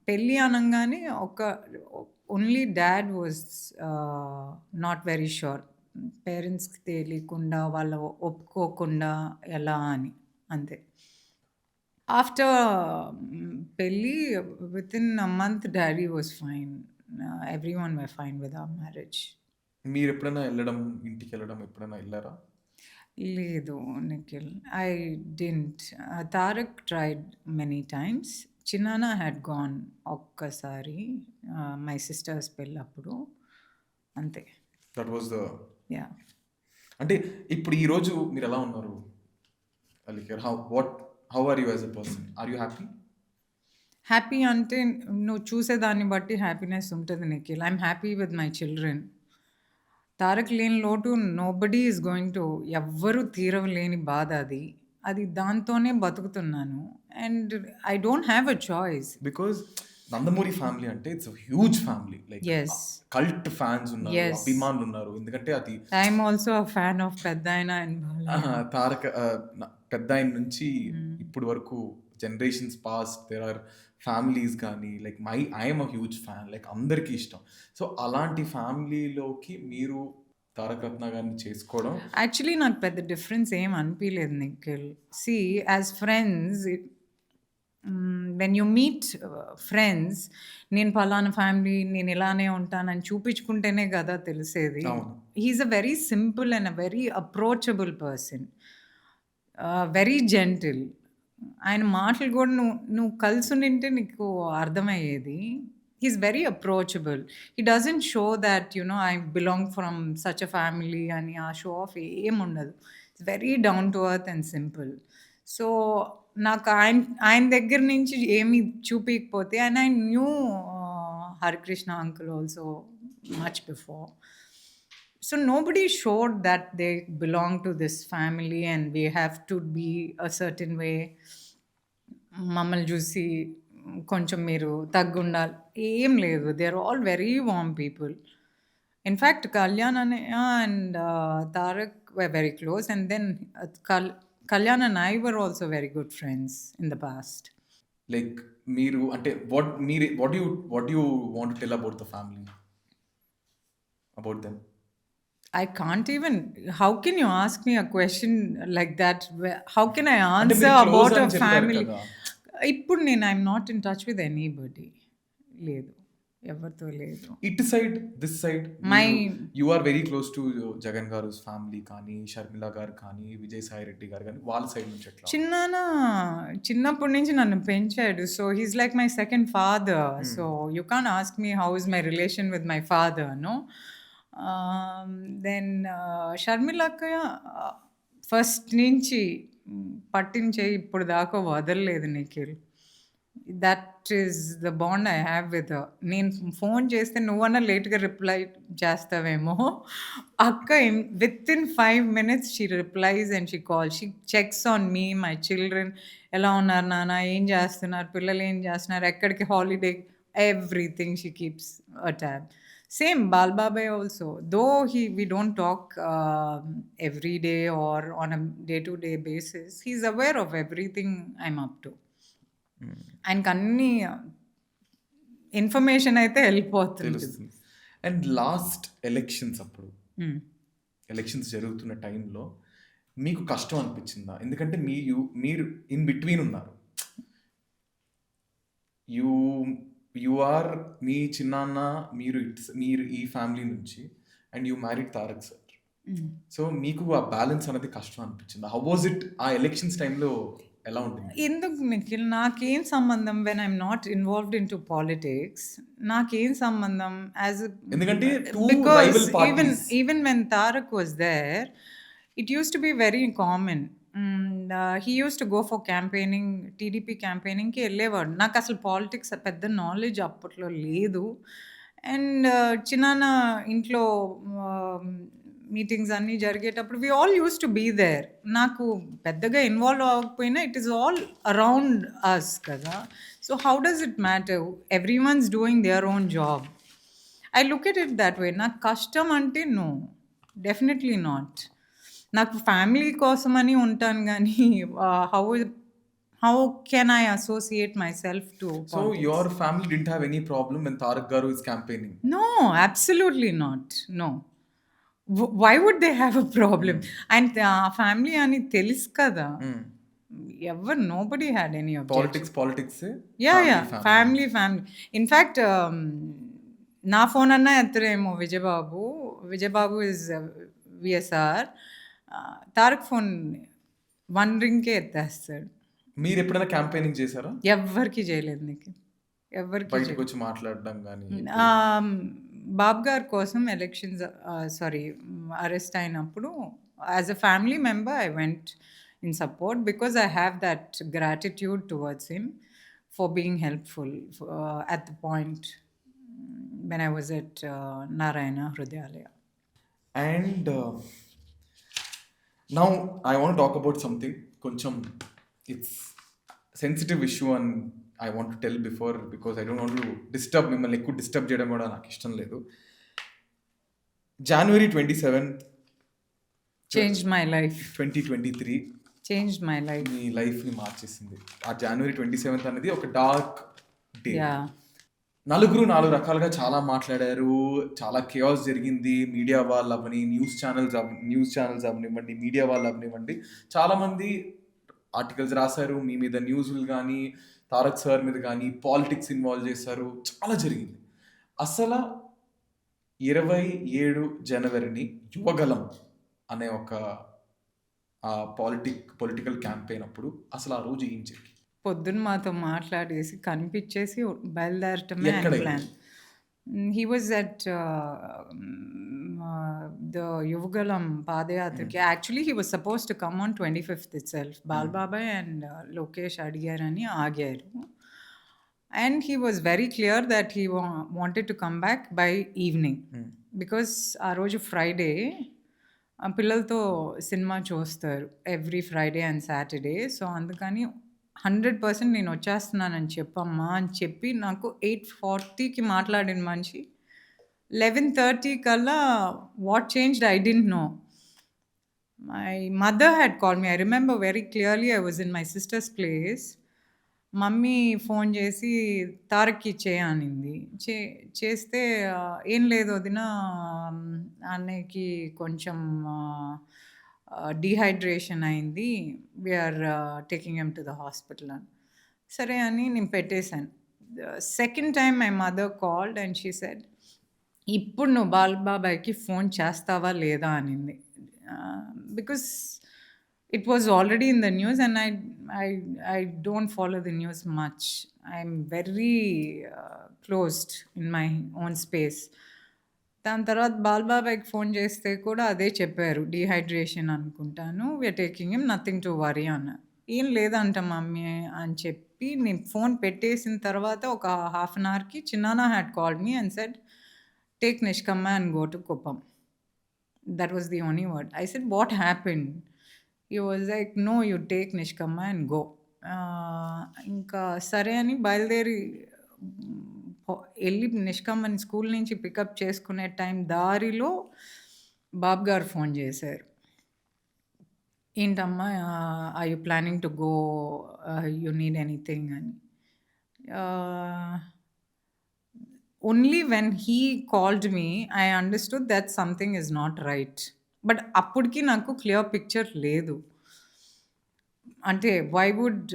పెళ్ళి అనగానే only dad was not very sure. పేరెంట్స్కి తెలియకుండా వాళ్ళు ఒప్పుకోకుండా ఎలా అని అంతే. ఆఫ్టర్ పెళ్ళి within a month daddy was fine. Everyone were fine with our marriage. మీరు ఎప్పుడైనా ఇంటికెళ్ళడం ఎప్పుడైనా ఎళ్లారా? లేదు Nikhil, I didn't. Tarak tried many times. చిన్నాన హ్యాడ్ గాన్ ఒక్కసారి మై సిస్టర్స్ పెళ్ళప్పుడు అంతే. That was the yeah. అంటే ఇప్పుడు ఈ రోజు మీరెలా ఉన్నారు? Alekhya how are you as a person? Are you happy? Happy అంటే నువ్వు చూసేదాన్ని బట్టి హ్యాపీనెస్ ఉంటుంది Nikhil. I'm happy with my children. Tarak లేని లోటు నోబడీ ఈజ్ గోయింగ్ టు, ఎవ్వరూ తీరవలేని బాధ అది. అది దాంతోనే బతుకుతున్నాను. And I don't have a choice. Because Nandamuri family అంటే it's huge family. Like Yes. Cult fans ఉన్నారు, Yes. అభిమానులు ఉన్నారు. ఎందుకంటే అది I'm also a fan of పెద్దాయన అండ్ బాలయ్య. తారక పెద్ద ఆయన నుంచి ఇప్పుడు వరకు generations past there are families కానీ like I'm a huge fan, like అందరికీ ఇష్టం. సో అలాంటి ఫ్యామిలీలోకి మీరు తారక రత్న గారిని చేసుకోవడం యాక్చువల్లీ నాకు పెద్ద డిఫరెన్స్ ఏం అనిపించలేదు Nikhil. C as friends, when you meet friends, నేను పలానా ఫ్యామిలీ, నేను ఇలానే ఉంటానని చూపించుకుంటేనే కదా తెలిసేది. అవును. He's a very simple and a very approachable person, very gentle. ఆయన మాటలు కూడా నువ్వు కలిసి ఉంటే నీకు అర్థమయ్యేది. He's very approachable. He doesn't show that I belong from such a family అని ఆ షో ఆఫ్ ఏముండదు. It's very down to earth and simple. So నాకు ఆయన దగ్గర నుంచి ఏమి చూపించకపోతే, and I knew Harikrishna uncle also much before. So nobody showed that they belong to this family and we have to be a certain way. మమ్మల్ని చూసి కొంచెం మీరు తగ్గుండాలి ఏం లేదు. They are all very warm people. In fact Kalyan and Tarak were very close, and then Kalyan and I were also very good friends in the past. Like మీరు అంటే what you want to tell about the family, about them? I can't even. How can you ask me a question like that? How can I అంటే answer మీరు close about a అని చెప్పారు family? కదా. ఇప్పుడు నేను I'm not in touch with anybody. లేదు, ఎవరితో లేదు. ఇటు side this side My- you are very close to Jagan garu family కానీ, షర్మిల గారు కానీ, విజయసాయి రెడ్డి గారు కానీ, వాళ్ళ సైడ్ నుంచి ఎట్లా? చిన్నప్పటి నుంచి నన్ను పెంచాడు. So he's like my second father. So you can ask me how is my relation with my father, no. Then షర్మిలక్క ఫస్ట్ నుంచి పట్టించే ఇప్పుడు దాకా వదలలేదు Nikhil. That is the bond I have with. నేను ఫోన్ చేస్తే నువ్వన్నా లేట్గా రిప్లై చేస్తావేమో, అక్క with in 5 minutes she replies and she call, she checks on me, my children. ఎలా ఉన్నారు నాన్న, ఏం చేస్తున్నారు, పిల్లలు ఏం చేస్తున్నారు, ఎక్కడికి holiday, everything she keeps a tab. Same Balbabai also, though we don't talk every day or on a day-to-day basis, he's aware of everything I'm up to. ఆయనకు అన్ని ఇన్ఫర్మేషన్ అయితే వెళ్ళిపోతుంది. తెలుస్తుంది. అండ్ లాస్ట్ ఎలక్షన్స్ అప్పుడు, elections జరుగుతున్న టైంలో మీకు కష్టం అనిపించిందా? ఎందుకంటే మీరు ఇన్ బిట్వీన్ ఉన్నారు. యు ఆర్ మీ చిన్నాన్న, మీరు ఈ ఫ్యామిలీ నుంచి, and you married Tarak sir. హ్మ్. సో, మీకు ఆ బ్యాలెన్స్ అనేది కష్టం అనిపించిందా? హౌ వాస్ ఇట్ ఆ ఎలక్షన్స్ టైమ్‌లో ఎలా ఉండింది? ఎందుకు నిఖిల్? నాకేం సంబంధం when I'm not involved into politics. నాకేం సంబంధం యాజ్ ఎందుకంటే 2 because rival even parties. Even when Tarak was there, it used to be very common. He used to go for campaigning, TDP క్యాంపెయినింగ్‌కి ఎళ్ళేవాడు. నాకసలు పాలిటిక్స్ పెద్ద నాలెడ్జ్ అప్పట్లో లేదు. అండ్ చిన్నాన్న ఇంట్లో ఆహ్, మీటింగ్స్ అన్నీ జరిగేటప్పుడు we all used to be there. నాకు పెద్దగా ఇన్వాల్వ్ అవ్వకపోయినా it is all around us కదా! So, how does it matter? Everyone's doing their own job. I look at it that way. నాకు కష్టం అంటే నో. Definitely not. నాకు family కోసమని ఉంటాను గానీ how how can I associate myself to so, politics? Your family didn't have any problem when Tarak garu is campaigning. No. Absolutely not. No. Why would they have a problem? Hmm. And family అని తెలుసు కదా! Hmm. ఎవ్వరు nobody had any objection. పాలిటిక్సే. Yeah! Family, yeah! Family. Family. In fact నా phone అన్నా ఎత్తరేమో Vijayababu. Vijayababu is VSR. Tarak phone 1 రింగ్‌కే ఎత్తేస్తాడు. మీరెప్పుడైనా క్యాంపెయినింగ్ చేసారా? ఎవ్వరికీ చేయలేదు నిఖిల్. ఎవ్వరికీ చేయలేదు. బయటకొచ్చి మాట్లాడడం గాని హ్మ్. ఎప్పుడు? బాబు గారి కోసం ఎలక్షన్స్ సారీ అరెస్ట్ అయినప్పుడు as a family member I went in support because I have that gratitude towards him for being helpful at the point when I was at Narayana Hrudayalaya. And now I want talk about something కొంచెం it's sensitive issue and I want to tell before because I don't want to disturb మిమ్మల్ని ఎక్కువ disturb చేయడం కూడా నాకు ఇష్టం లేదు. January 27th, changed my life. 2023 changed my life. మీ లైఫ్‌ని మార్చేసింది. ఆ January 27th అనేది ఒక డార్క్ డే. యాహ్! నలుగురు 4 రకాలుగా చాలా మాట్లాడారు. చాలా కేయాస్ జరిగింది. మీడియా వాళ్ళవ్వని, న్యూస్ ఛానెల్స్ అవ్వనివ్వండి, మీడియా వాళ్ళు అవ్వనివ్వండి. చాలామంది ఆర్టికల్స్ రాసారు. మీ మీద న్యూస్‌లు గానీ, తారక్ సార్ మీద గానీ, పాలిటిక్స్ ఇన్వాల్వ్ చేశారు. చాలా జరిగింది. అసల 27 జనవరిని యువగలం అనే ఒక పొలిటికల్ క్యాంపెయిన్ అప్పుడు అసలు ఆ రోజు ఏం జరిగింది? పొద్దున మాతో మాట్లాడేసి, కనిపిచ్చేసి బయలుదేరటమే ఆయన ఎక్కడ ఇది? Plan. He was at the Yuvagalam పాదయాత్రకి. Actually he was suppose to come on 25th itself. బాలబాబాయ్ అండ్ లోకేష్ అడిగారని ఆగారు. And he was very clear that he wanted to come back by evening. Because ఆ రోజు ఫ్రైడే పిల్లలతో సినిమా చూస్తారు every Friday and Saturday. So, అందుకని 100% నేను వచ్చేస్తున్నానని చెప్పమ్మా అని చెప్పి నాకు 8:40కి మాట్లాడిన మనిషి 11:30 కల్లా what changed I didn't know. My mother had called me. I remember very clearly I was in my sister's place. Mummy phone చేసి తారక్‌కి ఇచ్చేయి అనింది. చేస్తే "ఏం లేదు వదిన, అన్నయ్యకి కొంచెం డీహైడ్రేషన్ అయింది. We are taking him to the hospital" అని. సరే అని నేను పెట్టేసాను. Second time my mother called and she said, "ఇప్పుడు నువ్వు బాబాయ్‌కి ఫోన్ చేస్తావా లేదా" అనింది. Because it was already in the news and I don't follow the news much. I'm very closed in my own space. దాని తర్వాత బాలబాబాయ్‌కి ఫోన్ చేస్తే కూడా అదే చెప్పారు. డీహైడ్రేషన్ అనుకుంటాను. We're taking him, nothing to worry అన్నారు. ఏం లేదంట మమ్మీ అని చెప్పి నేను ఫోన్ పెట్టేసిన తర్వాత ఒక హాఫ్ అన్ అవర్‌కి చిన్నాన్న had called me and said, "take నిష్కమ్మ and go to Kuppam." That was the only word. I said, "What happened?" He was like, "No, you take Nishkamma and go." ఇంకా సరే అని బయలుదేరి ఎళ్ళి నిష్కమ్మని స్కూల్ నుంచి పికప్ చేసుకునే టైం దారిలో బాబు గారు ఫోన్ చేశారు. "ఏంటమ్మా, are you planning to go? You need anything" అని. Only when he called me I understood that something is not right. But అప్పటికి నాకు క్లియర్ పిక్చర్ లేదు. అంటే వై వుడ్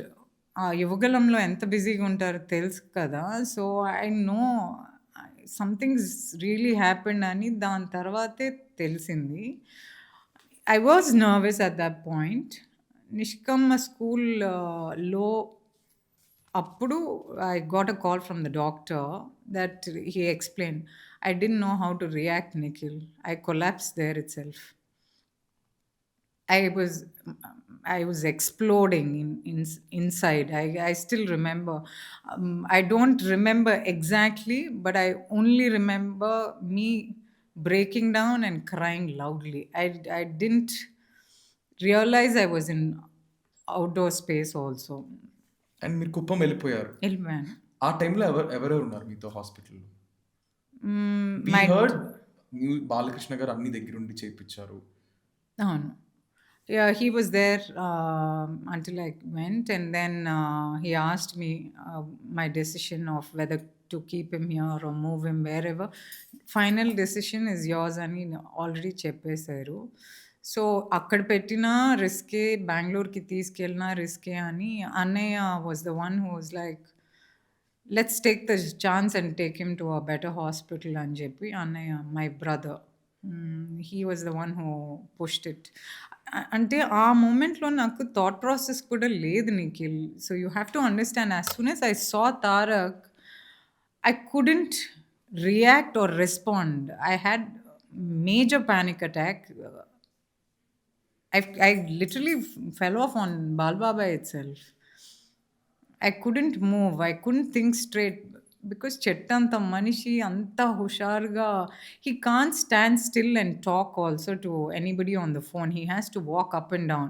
యువగలంలో ఎంత బిజీగా ఉంటారో తెలుసు కదా! So, I know something is really happened అని దాని తర్వాతే తెలిసింది. I was nervous at that point. Nishkamma school లో అప్పుడు I got a call from the doctor that he explained, "I didn't know how to react, Nikhil. I collapsed there itself." I was I was exploding inside. I still remember. I don't remember exactly, but I only remember me breaking down and crying loudly. I didn't realize I was in outdoor space also. And మీరు కుప్పం వెళ్ళిపోయారు. వెళ్ళిపోయాను. ఆ టైంలో ఎవరెవరు ఉన్నారు మీతో హాస్పిటల్‌లో? వి my heard Balakrishna గారు అన్ని దగ్గరుండి చేపిచ్చారు. అవును. Yeah, he was there until I went, and then he asked me my decision of whether to keep him here or move him wherever. Final decision is yours అని ఆల్రెడీ చెప్పేశారు. So అక్కడ పెట్టినా రిస్కే, బెంగళూరుకి తీసుకెళ్ళినా రిస్కే అని అన్నయ్య was the one who was like, let's take the chance and take him to a better hospital అని చెప్పి అన్నయ్య, my brother, he was the one who pushed it. అంటే ఆ మూమెంట్‌లో నాకు థాట్ ప్రాసెస్ కూడా లేదు Nikhil. So you have to understand, as soon as I saw Tarak, I couldn't react or respond. I had major panic attack. I literally fell off on Bal Baba itself. I couldn't move. I couldn't think straight because చెట్టంత మనిషి అంత హుషారుగా, he can't stand still and talk also to anybody on the phone. He has to walk up and down.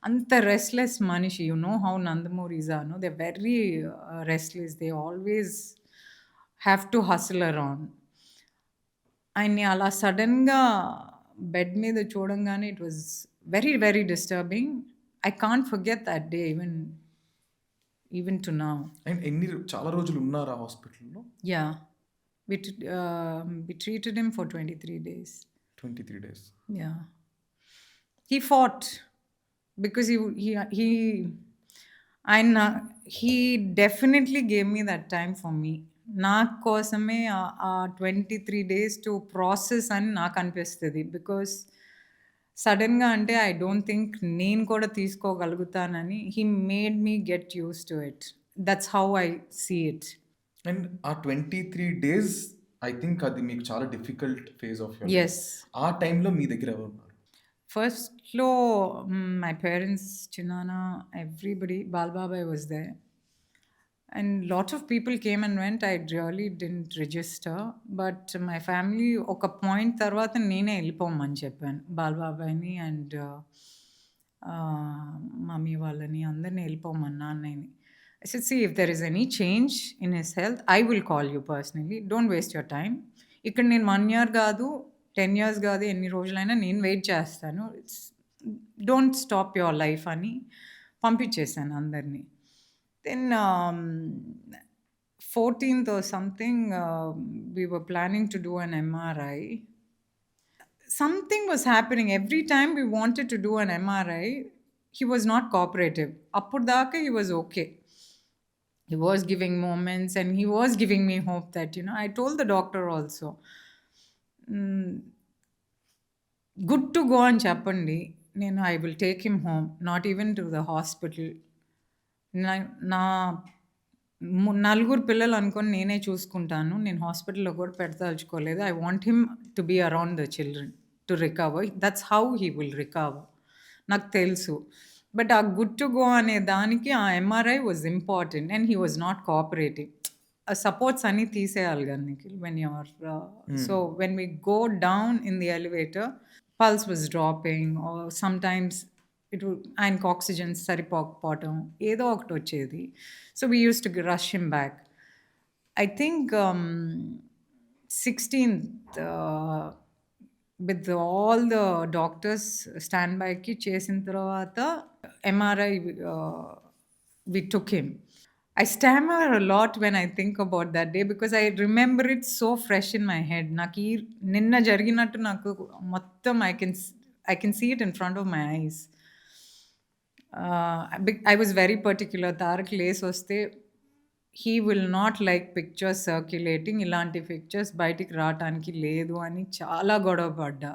అంత restless మనిషి. You know how Nandamuris are, no? They're very restless. They always have to hustle around. ఆయన్ని అలా సడెన్‌గా bed మీద చూడంగానే it was very, very disturbing. I can't forget that day even to now. And చాలా రోజులు ఉన్నారా హాస్పిటల్‌లో? Yeah. We treated him for 23 days. 23 days. Yeah. He fought because he definitely gave me that time for me. నా కోసమే ఆ 23 days to process అని నాకు అనిపిస్తది. బికాస్ సడెన్‌గా అంటే ఐ డోంట్ థింక్ నేను కూడా తీసుకోగలుగుతానని he made me get used to it. That's how I see it. And ఆ 23 డేస్ ఐ థింక్ అది మీకు చాలా difficult phase of your life. Yes. ఆ టైంలో మీ దగ్గర ఎవరున్నారు? ఫస్ట్‌లో మై పేరెంట్స్, చిన్నాన్న, ఎవ్రీబడి, బాలబాబాయ్ was there. And lot of people came and went. I really didn't register. But my family ఒక పాయింట్ తర్వాత నేనే వెళ్ళిపోమని చెప్పాను బాలబాబాయ్ని అండ్ మమ్మీ వాళ్ళని అందరిని వెళ్ళిపోమన్నా అన్నయ్యని. I said, see, if there is any change in his health, I will call you personally. Don't waste your time. ఇక్కడ నేను 1 year కాదు, 10 years కాదు, ఎన్ని రోజులైనా నేను వెయిట్ చేస్తాను. డోంట్ స్టాప్ యువర్ లైఫ్ అని పంపించేశాను అందరినీ. Then 14th or something, we were planning to do an MRI. Something was happening. Every time we wanted to do an MRI, he was not cooperative. Appudu daaka he was okay. He was giving moments and he was giving me hope that, I told the doctor also, good to go అని చెప్పండి, నేను I will take him home, not even to the hospital. నా నలుగురు పిల్లలు అనుకొని నేనే చూసుకుంటాను, నేను హాస్పిటల్‌లో కూడా పెట్టదలుచుకోలేదు. I want him to be around the children to recover. That's how he will recover. నాకు తెలుసు. బట్ ఆ గుడ్ టు గో అనే దానికి ఆ MRI was important and he was not cooperative. ఆ సపోర్ట్స్ అన్నీ తీసేయాలి కదా Nikhil when you are so when we go down in the elevator, pulse was dropping or sometimes ఆయనకు ఆక్సిజన్ సరిపోకపోవటం ఏదో ఒకటి వచ్చేది. So we use to rush him back. I think 16th with all the doctors stand బైకి చేసిన తర్వాత MRI we took him. I stammer a lot when I think about that day because I remember it so fresh in my head. నాకు నిన్న జరిగినట్టు నాకు మొత్తం I can see it in front of my eyes. I was very particular. Tarak లేస్ వస్తే he will not like pictures circulating. ఇలాంటి pictures బయటికి రావటానికి లేదు అని చాలా గొడవ పడ్డా.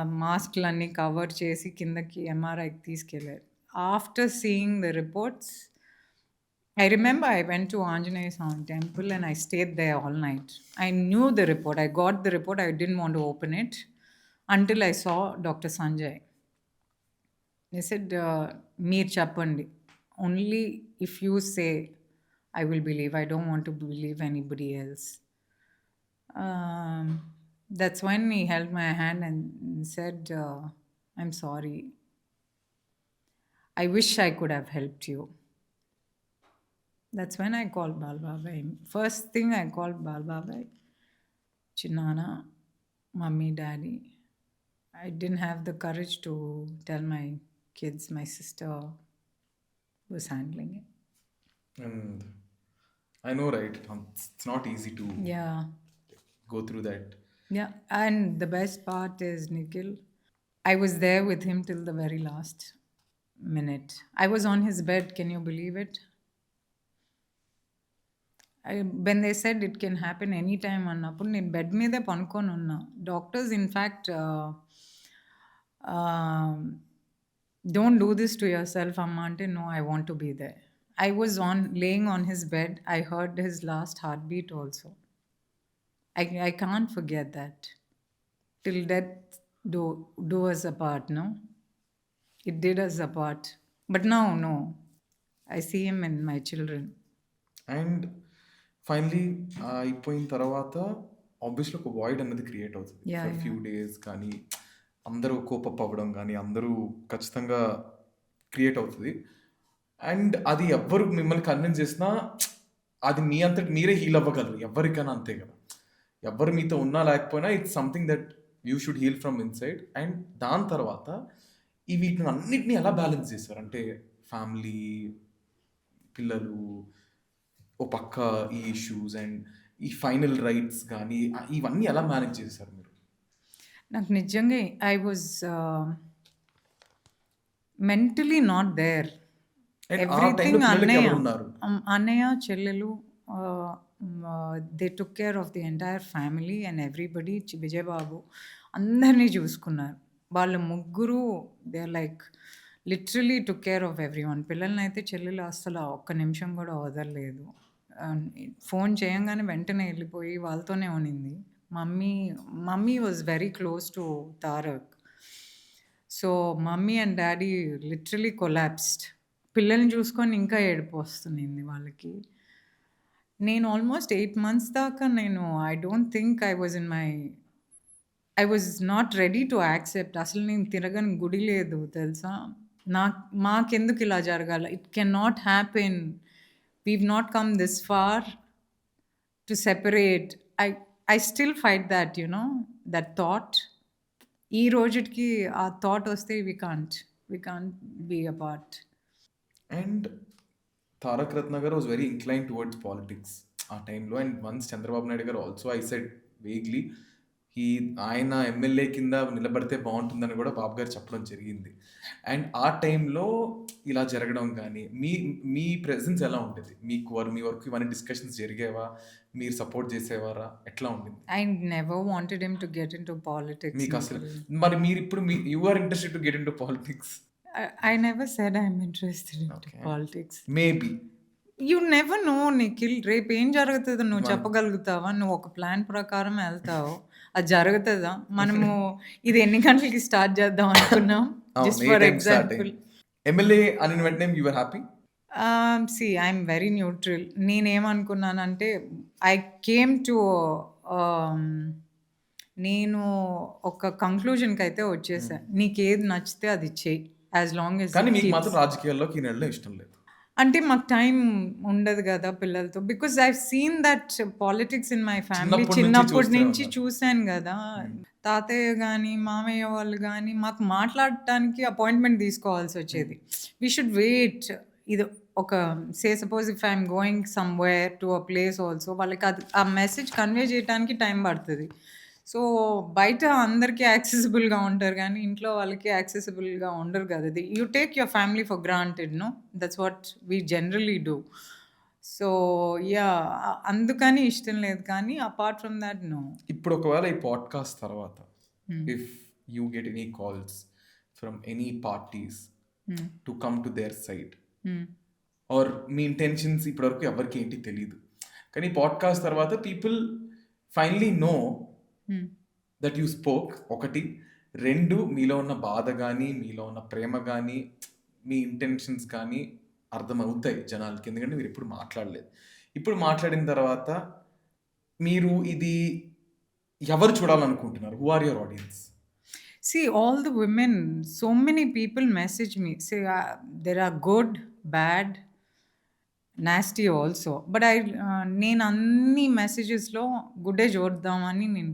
మాస్క్‌లన్నీ కవర్ చేసి కిందకి ఎంఆర్ఐకి తీసుకెళ్లారు. After seeing the reports, I remember I went to Anjaneya Swami temple and I stayed there all night. I knew the report. I got the report. I didn't want to open it until I saw Dr. Sanjay. They said, "Meer chappandi. Only if you say, I will believe. I don't want to believe anybody else." Um, that's when he held my hand and said, "I'm sorry. I wish I could have helped you." That's when I called Balbabai. First thing I called Balbabai, Chinnana, Mummy, Daddy. I didn't have the courage to tell my kids. My sister was handling it. And I know, right? It's not easy to Yeah. go through that. Yeah. And the best part is, Nikhil, I was there with him till the very last minute. I was on his bed. Can you believe it? When they said it can happen anytime అన్నప్పుడు నేను bed మీదే పనుకొని ఉన్నా. Doctors in fact don't do this to yourself అమ్మ అంటే, no, I want to be there. I was laying on his bed. I heard his last heartbeat also. I can't forget that. Till death do us apart, no? It did us apart. But now, no. I see him in my children. And finally అయిపోయిన తర్వాత obviously ఒక void అనేది create అవుతుంది Yeah, for few days. కానీ అందరూ cope up అవ్వడం కానీ అందరూ ఖచ్చితంగా క్రియేట్ అవుతుంది. అండ్ అది ఎవ్వరు మిమ్మల్ని కన్విన్స్ చేసినా అది మీ అంతటి మీరే హీల్ అవ్వగలరు, ఎవరికైనా అంతే కదా. ఎవరు మీతో ఉన్నా లేకపోయినా it's something that you should heal from inside. And దాని తర్వాత ఈ వీటిని అన్నిటిని ఎలా బ్యాలెన్స్ చేశారు? అంటే ఫ్యామిలీ, పిల్లలు, ఓ పక్క ఈ ఇష్యూస్ అండ్ ఈ ఫైనల్ రైట్స్ కానీ ఇవన్నీ ఎలా మేనేజ్ చేశారు మీరు? నాకు నిజంగా I was mentally not there. And ఆ ఎవ్రీథింగ్ టైంలో పిల్లలకి అన్నయ్య, ఎవరున్నారు? అన్నయ్య, చెల్లెలు, they took care of the entire family and everybody. Vijayababu అందరినీ చూసుకున్నారు. వాళ్ళు ముగ్గురు they like literally took care of everyone. పిల్లల్ని అయితే చెల్లెలు అస్సలు ఒక్క నిమిషం కూడా వదలలేదు. ఫోన్ చేయంగానే వెంటనే వెళ్ళిపోయి వాళ్ళతోనే ఉనింది. Mummy was very close to Tarak. So mummy and daddy literally collapsed. పిల్లల్ని చూసుకొని ఇంకా ఏడుపు వస్తుంది వాళ్ళకి. నేను ఆల్మోస్ట్ 8 months దాకా I don't think I was not ready to accept. అసలు నేను తిరగని గుడి లేదు తెలుసా. మాకెందుకు ఇలా జరగాల? It can not happen. We've not come this far to separate. I still fight that, that thought. ఈ రోజుకి ఆ థాట్ వస్తే we can't be apart. And Tarak Ratna garu was very incline towards politics ఆ టైంలో. And once Chandrababu Naidu garu also I said vaguely ఆయన MLA కింద నిలబడితే బాగుంటుందని కూడా బాబు గారు చెప్పడం జరిగింది. అండ్ ఆ టైంలో ఇలా జరగడం కానీ మీ ప్రెజెన్స్ ఎలా ఉండేది? మీ వరకు ఇవన్నీ డిస్కషన్స్ జరిగేవా? మీరు సపోర్ట్ చేసేవారా? ఎట్లా ఉండింది? I never wanted him to get into politics, మీకు అసలు Nikhil. మరి మీరు ఇప్పుడు you are interested to get into politics? I never said I'm interested into Okay. politics. Maybe You never know, Nikhil. రేపు ఏం జరుగుతుందో నువ్వు మన- చెప్పగలుగుతావా? నువ్వు ఒక ప్లాన్ ప్రకారం వెళ్తావు, అది జరుగుతుందా? మనము ఇది ఎన్ని గంటలకి స్టార్ట్ చేద్దాం అనుకున్నాం? జస్ట్ ఫర్ ఎగ్జాంపుల్, ఎమ్మెల్యే అని వెంటనే you are happy? see, I'm very neutral. నేనేమనుకున్నానంటే, I came to నేను ఒక కంక్లూజన్కి అయితే వచ్చేసా. నీకేది నచ్చితే అది చెయ్యి, యాజ్ లాంగ్ ఎస్. కానీ మీకు మాత్రం రాజకీయాల్లోకి వెళ్ళడం ఇష్టం లేదు. అంటే మాకు టైం ఉండదు కదా పిల్లలతో. Because I seen that politics in my family. చిన్నప్పటి నుంచి చూశాను కదా. తాతయ్య కానీ మామయ్య వాళ్ళు కానీ మాకు మాట్లాడటానికి అపాయింట్మెంట్ తీసుకోవాల్సి వచ్చేది. We should wait. ఇది ఒక suppose if I'm going somewhere to a place also, వాళ్ళకి అది ఆ మెసేజ్ కన్వే చేయడానికి టైం పడుతుంది. సో బయట అందరికీ యాక్సెసిబుల్గా ఉంటారు కానీ ఇంట్లో వాళ్ళకి యాక్సెసిబుల్గా ఉండరు కదా. You take your family for granted, no, that's what we generally do. So yeah, అందుకని ఇష్టం లేదు. కానీ అపార్ట్ ఫ్రమ్ దాట్, నో. ఇప్పుడు ఒకవేళ ఈ పాడ్కాస్ట్ తర్వాత if you get any calls from any parties to come to their side, or మీ intentions ఇప్పటివరకు ఎవరికి ఏంటి తెలియదు, కానీ పాడ్కాస్ట్ తర్వాత people finally know that you spoke. ఒకటి. రెండు, మీలో ఉన్న బాధ కానీ మీలో ఉన్న ప్రేమ కానీ మీ ఇంటెన్షన్స్ కానీ అర్థమవుతాయి జనాలకి, ఎందుకంటే మీరు ఎప్పుడు మాట్లాడలేదు. ఇప్పుడు మాట్లాడిన తర్వాత మీరు ఇది ఎవరు చూడాలనుకుంటున్నారు? Who are your audience? See, all the women, so many people message me, say there are good, bad, nasty also. But నేను అన్ని మెసేజెస్లో గుడ్డే చూద్దామని నేను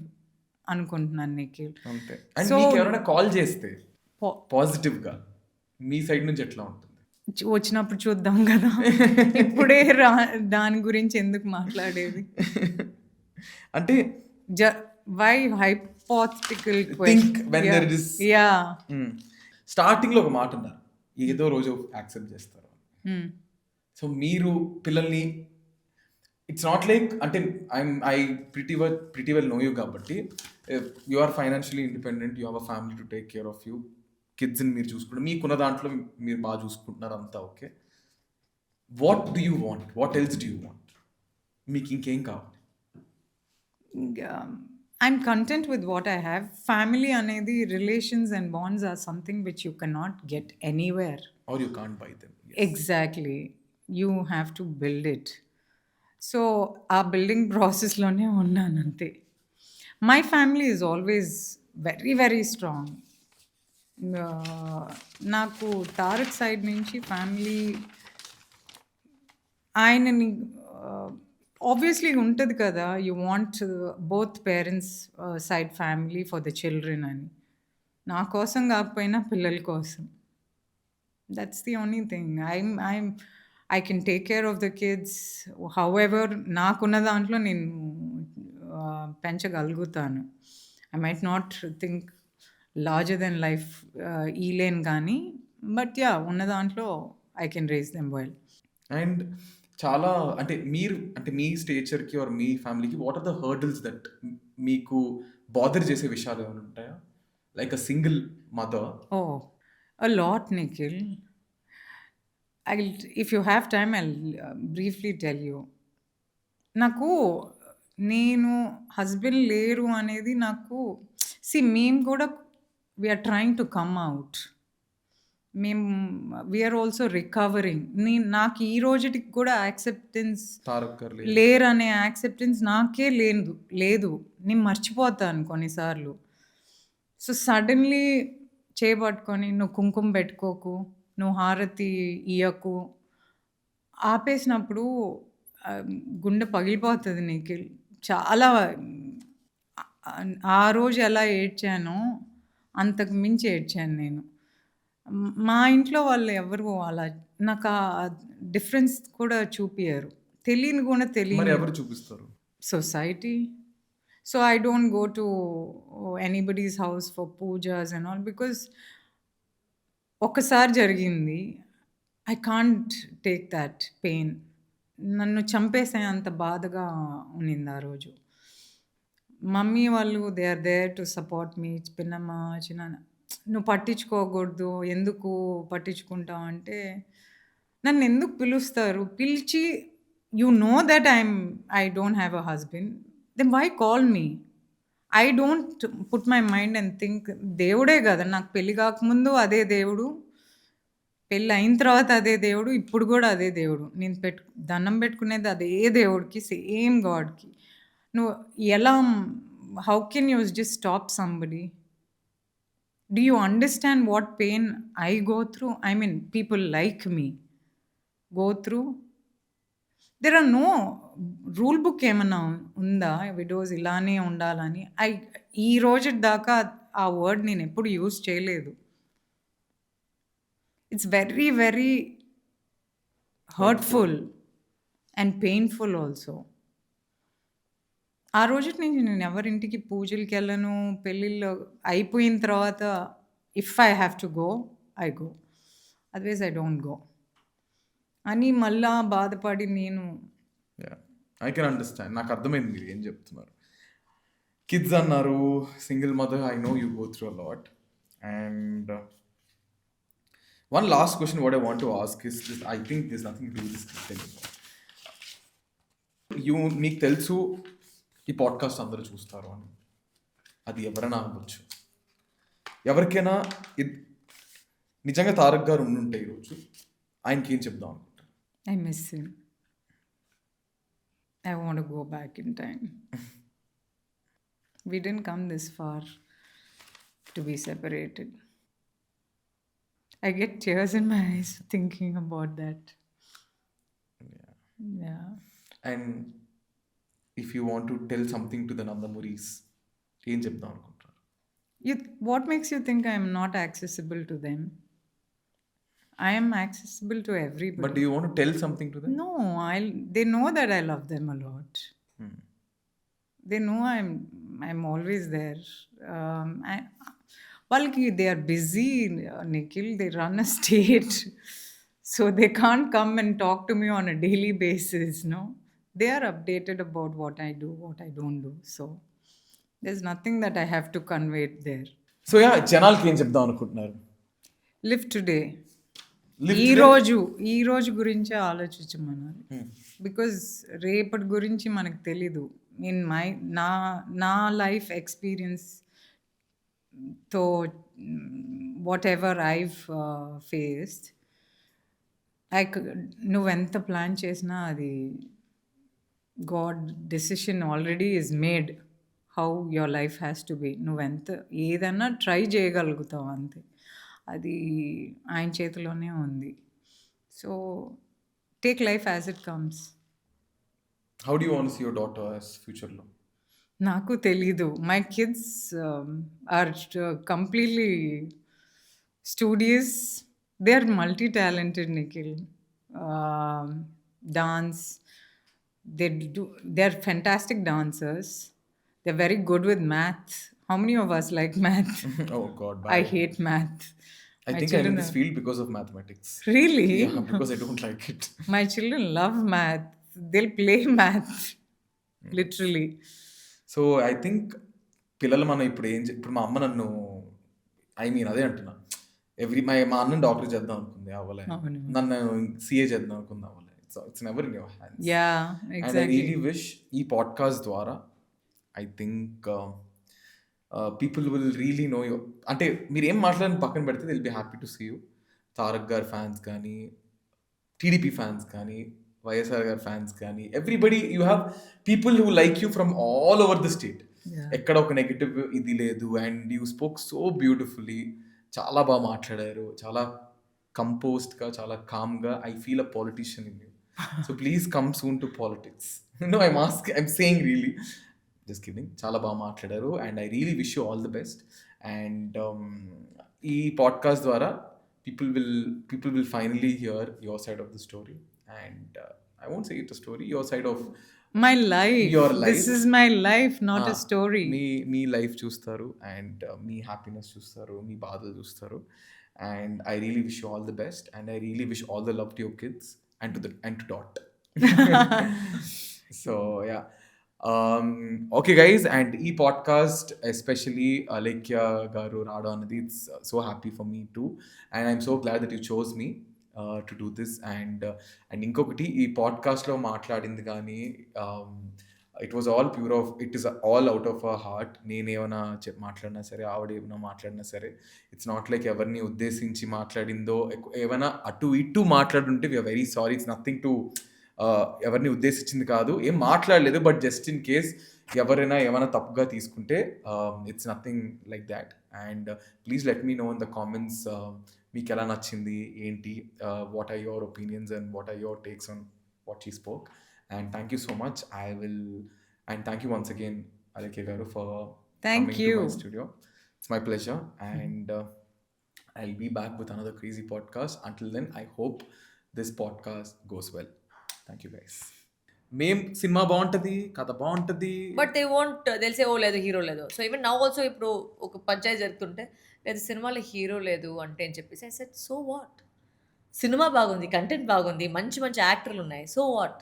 అనుకుంటున్నాను నిఖిల్. అంతే. అండ్ So- మీకు ఎవరైనా కాల్ చేస్తే Po- పాజిటివ్గా మీ సైడ్ నుంచి ఎట్లా ఉంటుంది? వచ్చినప్పుడు చూద్దాం కదా, ఇప్పుడే దాని గురించి ఎందుకు మాట్లాడేది? అంటే why hypothetical think when there is yeah స్టార్టింగ్లో ఒక మాట ఉన్నారు, ఏదో రోజు యాక్సెప్ట్ చేస్తారు. సో మీరు పిల్లల్ని, ఇట్స్ నాట్ లైక్, అంటే I pretty well know you కాబట్టి, you are financially independent, you have a family to take care of you, కిడ్స్ని మీరు చూసుకుంటారు, మీకున్న దాంట్లో మీరు బాగా చూసుకుంటున్నారు, అంతా okay. What do you want? What else do you want? మీకు ఇంకేం కావాలి? I'm content with what I have. Family అనేది relations and bonds are something which you cannot get anywhere. Or you can't buy them. Yes. Exactly. You have to build it. So ఆ building ప్రాసెస్లోనే ఉన్నాను అంతే. My family is always very very strong. నాకు Tarak side నుంచి family, ఆయనని obviously ఉంటుంది కదా, you want both parents side family for the children అని. నా కోసం కాకపోయినా పిల్లల కోసం. That's the only thing. I can take care of the kids however, నాకున్న దాంట్లో నేను పెంచగలుగుతాను. I might not think larger than life ఈలేన్ కానీ, బట్ యా, ఉన్న దాంట్లో I can race them well. And చాలా, అంటే మీరు, అంటే మీ స్టేచర్కి ఆర్ మీ ఫ్యామిలీకి what are the hurdles that మీకు బాదర్ చేసే విషయాలు ఏమైనా ఉంటాయా? Like a single mother. Oh, a lot, Nikhil. If you have time, I'll briefly tell you. నాకు నేను హస్బెండ్ లేరు అనేది నాకు, మేము కూడా we're trying to come out. We're also recovering. నాకు ఈ రోజుటికి కూడా యాక్సెప్టెన్స్ తారక్ గారు లేరు అనే యాక్సెప్టెన్స్ నాకే లేదు. నేను మర్చిపోతాను కొన్నిసార్లు. సో సడన్లీ చేయబట్టుకొని, నువ్వు కుంకుమ పెట్టుకోకు, నువ్వు హారతి ఇయ్యకు ఆపేసినప్పుడు గుండె పగిలిపోతుంది నీకు. చాలా ఆ రోజు ఎలా ఏడ్చానో అంతకు మించి ఏడ్చాను నేను. మా ఇంట్లో వాళ్ళు ఎవరు అలా నాకు ఆ డిఫరెన్స్ కూడా చూపియరు. తెలియని కూడా మరి తెలియని ఎవరు చూపిస్తారు? society. So I don't go to anybody's house for pujas and all, because ఒక్కసారి జరిగింది. I can't take that pain. నన్ను చంపేసే అంత బాధగా ఉన్నింది ఆ రోజు. మమ్మీ వాళ్ళు they are there to support me. పిన్నమ్మ, చిన్న, నువ్వు పట్టించుకోకూడదు, ఎందుకు పట్టించుకుంటావు అంటే, నన్ను ఎందుకు పిలుస్తారు? పిలిచి, you know that I don't have a husband, then why call me? I don't put my mind and think, దేవుడే కదా, నాకు పెళ్ళి కాకముందు అదే దేవుడు, పెళ్ళి అయిన తర్వాత అదే దేవుడు, ఇప్పుడు కూడా అదే దేవుడు. నేను దండం పెట్టుకునేది అదే దేవుడికి, సేమ్ గాడ్కి. నువ్వు ఎలా, how can you just stop somebody? Do you understand what pain I go through? I mean, people like me go through. There are no rule book ఏమన్నా ఉందా విడోస్ ఇలానే ఉండాలని? ఈ రోజు దాకా ఆ వర్డ్ నేను ఎప్పుడు యూజ్ చేయలేదు. It's very very hurtful and painful also. ఆ రోజు నుంచి నేను ఎవరింటికి పూజలకి వెళ్ళను. పెళ్ళిళ్ళు అయిపోయిన తర్వాత if I have to go, I go, otherwise I don't go అని మళ్ళా బాధపడి నేను. I can understand. నాకు అర్థమైంది మీరు ఏం చెప్తున్నారు. కిడ్స్ అన్నారు, single mother. I know you go through a lot. And one last question what I want to ask is this. I think there's nothing to do with this anymore. మీకు తెలుసు ఈ podcast అందరూ చూస్తారు అని. అది ఎవరైనా అవ్వచ్చు. ఎవరికైనా నిజంగా తారక్ గారు ఉండుంటే ఈరోజు ఆయనకి ఏం చెప్దాం అనుకుంటారు? I miss him. I want to go back in time. We didn't come this far to be separated. I get tears in my eyes thinking about that. Yeah. And if you want to tell something to the Nandamuris ఏం చెప్దాం అనుకుంటారు? What makes you think I am not accessible to them? I am accessible to everybody. But do you want to tell something to them? No, they know that I love them a lot. They know I'm always there. వాళ్ళకి they are busy, Nikhil. They run a state, so they can't come and talk to me on a daily basis. No, they are updated about what I do, what I don't do. So there's nothing that I have to convey there. So yeah, జనాలకి ఏం చెప్దాం అనుకుంటున్నారు? Live today. Live ఈ రోజు గురించి ఆలోచించమన్నారు. Because రేపటి గురించి మనకు తెలీదు. నా లైఫ్ ఎక్స్పీరియన్స్తో వాట్ ఎవర్ ఐవ్ ఫేస్డ్, నువ్వెంత ప్లాన్ చేసినా అది god decision already is made how your life has to be. నువ్వెంత ఏదన్నా ట్రై చేయగలుగుతావు అంతే. అది ఆయన చేతిలోనే ఉంది. So take life as it comes. How do you want to see your daughter as ఫ్యూచర్లో? నాకు తెలీదు. My kids are completely studious. They are multi talented, Nikhil. Dance, they are fantastic dancers. They're very good with math. How many of us like math? Oh God, I bad. hate math. I My think I'm in children this field because of mathematics. Really? Yeah, because I don't like it. My children love math. They'll play math. Literally. So I think పిల్లలు మనం ఇప్పుడు మా అమ్మ నన్ను అదే అంటున్నా, మా అన్న డాక్టర్ చేద్దాం అనుకుంది, అవ్వలే. అవును. నన్ను సిఏ చేద్దాం అనుకుంది, అవ్వలే. It's never in your hands. Yeah, and I exactly. Really wish ఈ పాడ్కాస్ట్ ద్వారా I think people will really know you. అంటే మీరు ఏం మాట్లాడిన పక్కన పెడితే they'll be happy to see you. Tarak గారి ఫ్యాన్స్ కానీ, టీడీపీ ఫ్యాన్స్ కానీ, వైఎస్ఆర్ గారి ఫ్యాన్స్ కానీ, everybody, you have people who like you from all over the state. Yeah. ఎక్కడ ఒక నెగిటివ్ ఇది లేదు. And you spoke so beautifully. చాలా బాగా మాట్లాడారు, చాలా కంపోజ్డ్గా, చాలా కామ్గా. I feel a politician in you. So please come soon to politics. No, I'm saying really, just kidding. చాలా బాగా మాట్లాడారు and I really wish you all the best. And ఈ పాడ్కాస్ట్ ద్వారా people will finally hear your side of the story. And I won't say it's a story, your side of My life. your life. This is my life, not a story. Me life చూస్తారు and me happiness చూస్తారు, మీ బాధలు చూస్తారు. And I really wish you all the best and I really wish all the love to your kids and to dot. So yeah, okay guys. And ఈ podcast especially Alekhya గారు రావడం అన్నది, it's so happy for me two. And I'm so glad that you chose me to do this. And ఇంకొకటి, ఈ పాడ్కాస్ట్లో మాట్లాడింది కానీ it was all pure of, it is all out of our heart. నేనేమైనా మాట్లాడినా సరే, ఆవిడ ఏమైనా మాట్లాడినా సరే, ఇట్స్ నాట్ లైక్ ఎవరిని ఉద్దేశించి మాట్లాడిందో, ఏమైనా అటు ఇటు మాట్లాడుంటే we're very sorry. It's nothing to, ఎవరిని ఉద్దేశించింది కాదు, ఏం మాట్లాడలేదు. బట్ జస్ట్ ఇన్ కేస్ ఎవరైనా ఏమైనా తప్పుగా తీసుకుంటే, it's nothing like that. And please let me know in the comments మీకు ఎలా నచ్చింది ఏంటి, what are your opinions and what are your takes on what she spoke. And thank you so much. And thank you once again, Alekhya garu, for Thank coming you. to my studio. It's my pleasure. And I'll be back with another crazy podcast. Until then, I hope this podcast goes well. Thank you guys. మేం cinema బాగుంటుంది, కథ బాగుంటుంది. But they want, తెలిసే ఓ లేదు hero లేదు. So even now also ఇప్పుడు ఒక పంచాయతీ జరుగుతుంటే, లేదు సినిమాలో హీరో లేదు అంటే అని చెప్పేసి, I said so what, cinema బాగుంది, కంటెంట్ బాగుంది, మంచి మంచి యాక్టర్లు ఉన్నాయి, so what.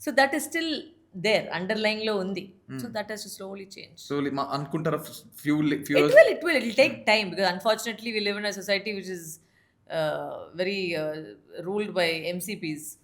So that is still there underline లో ఉంది. So that has to slowly change. So అనుకుంటారా few It will take time because unfortunately we live in a society which is very ruled by MCPs.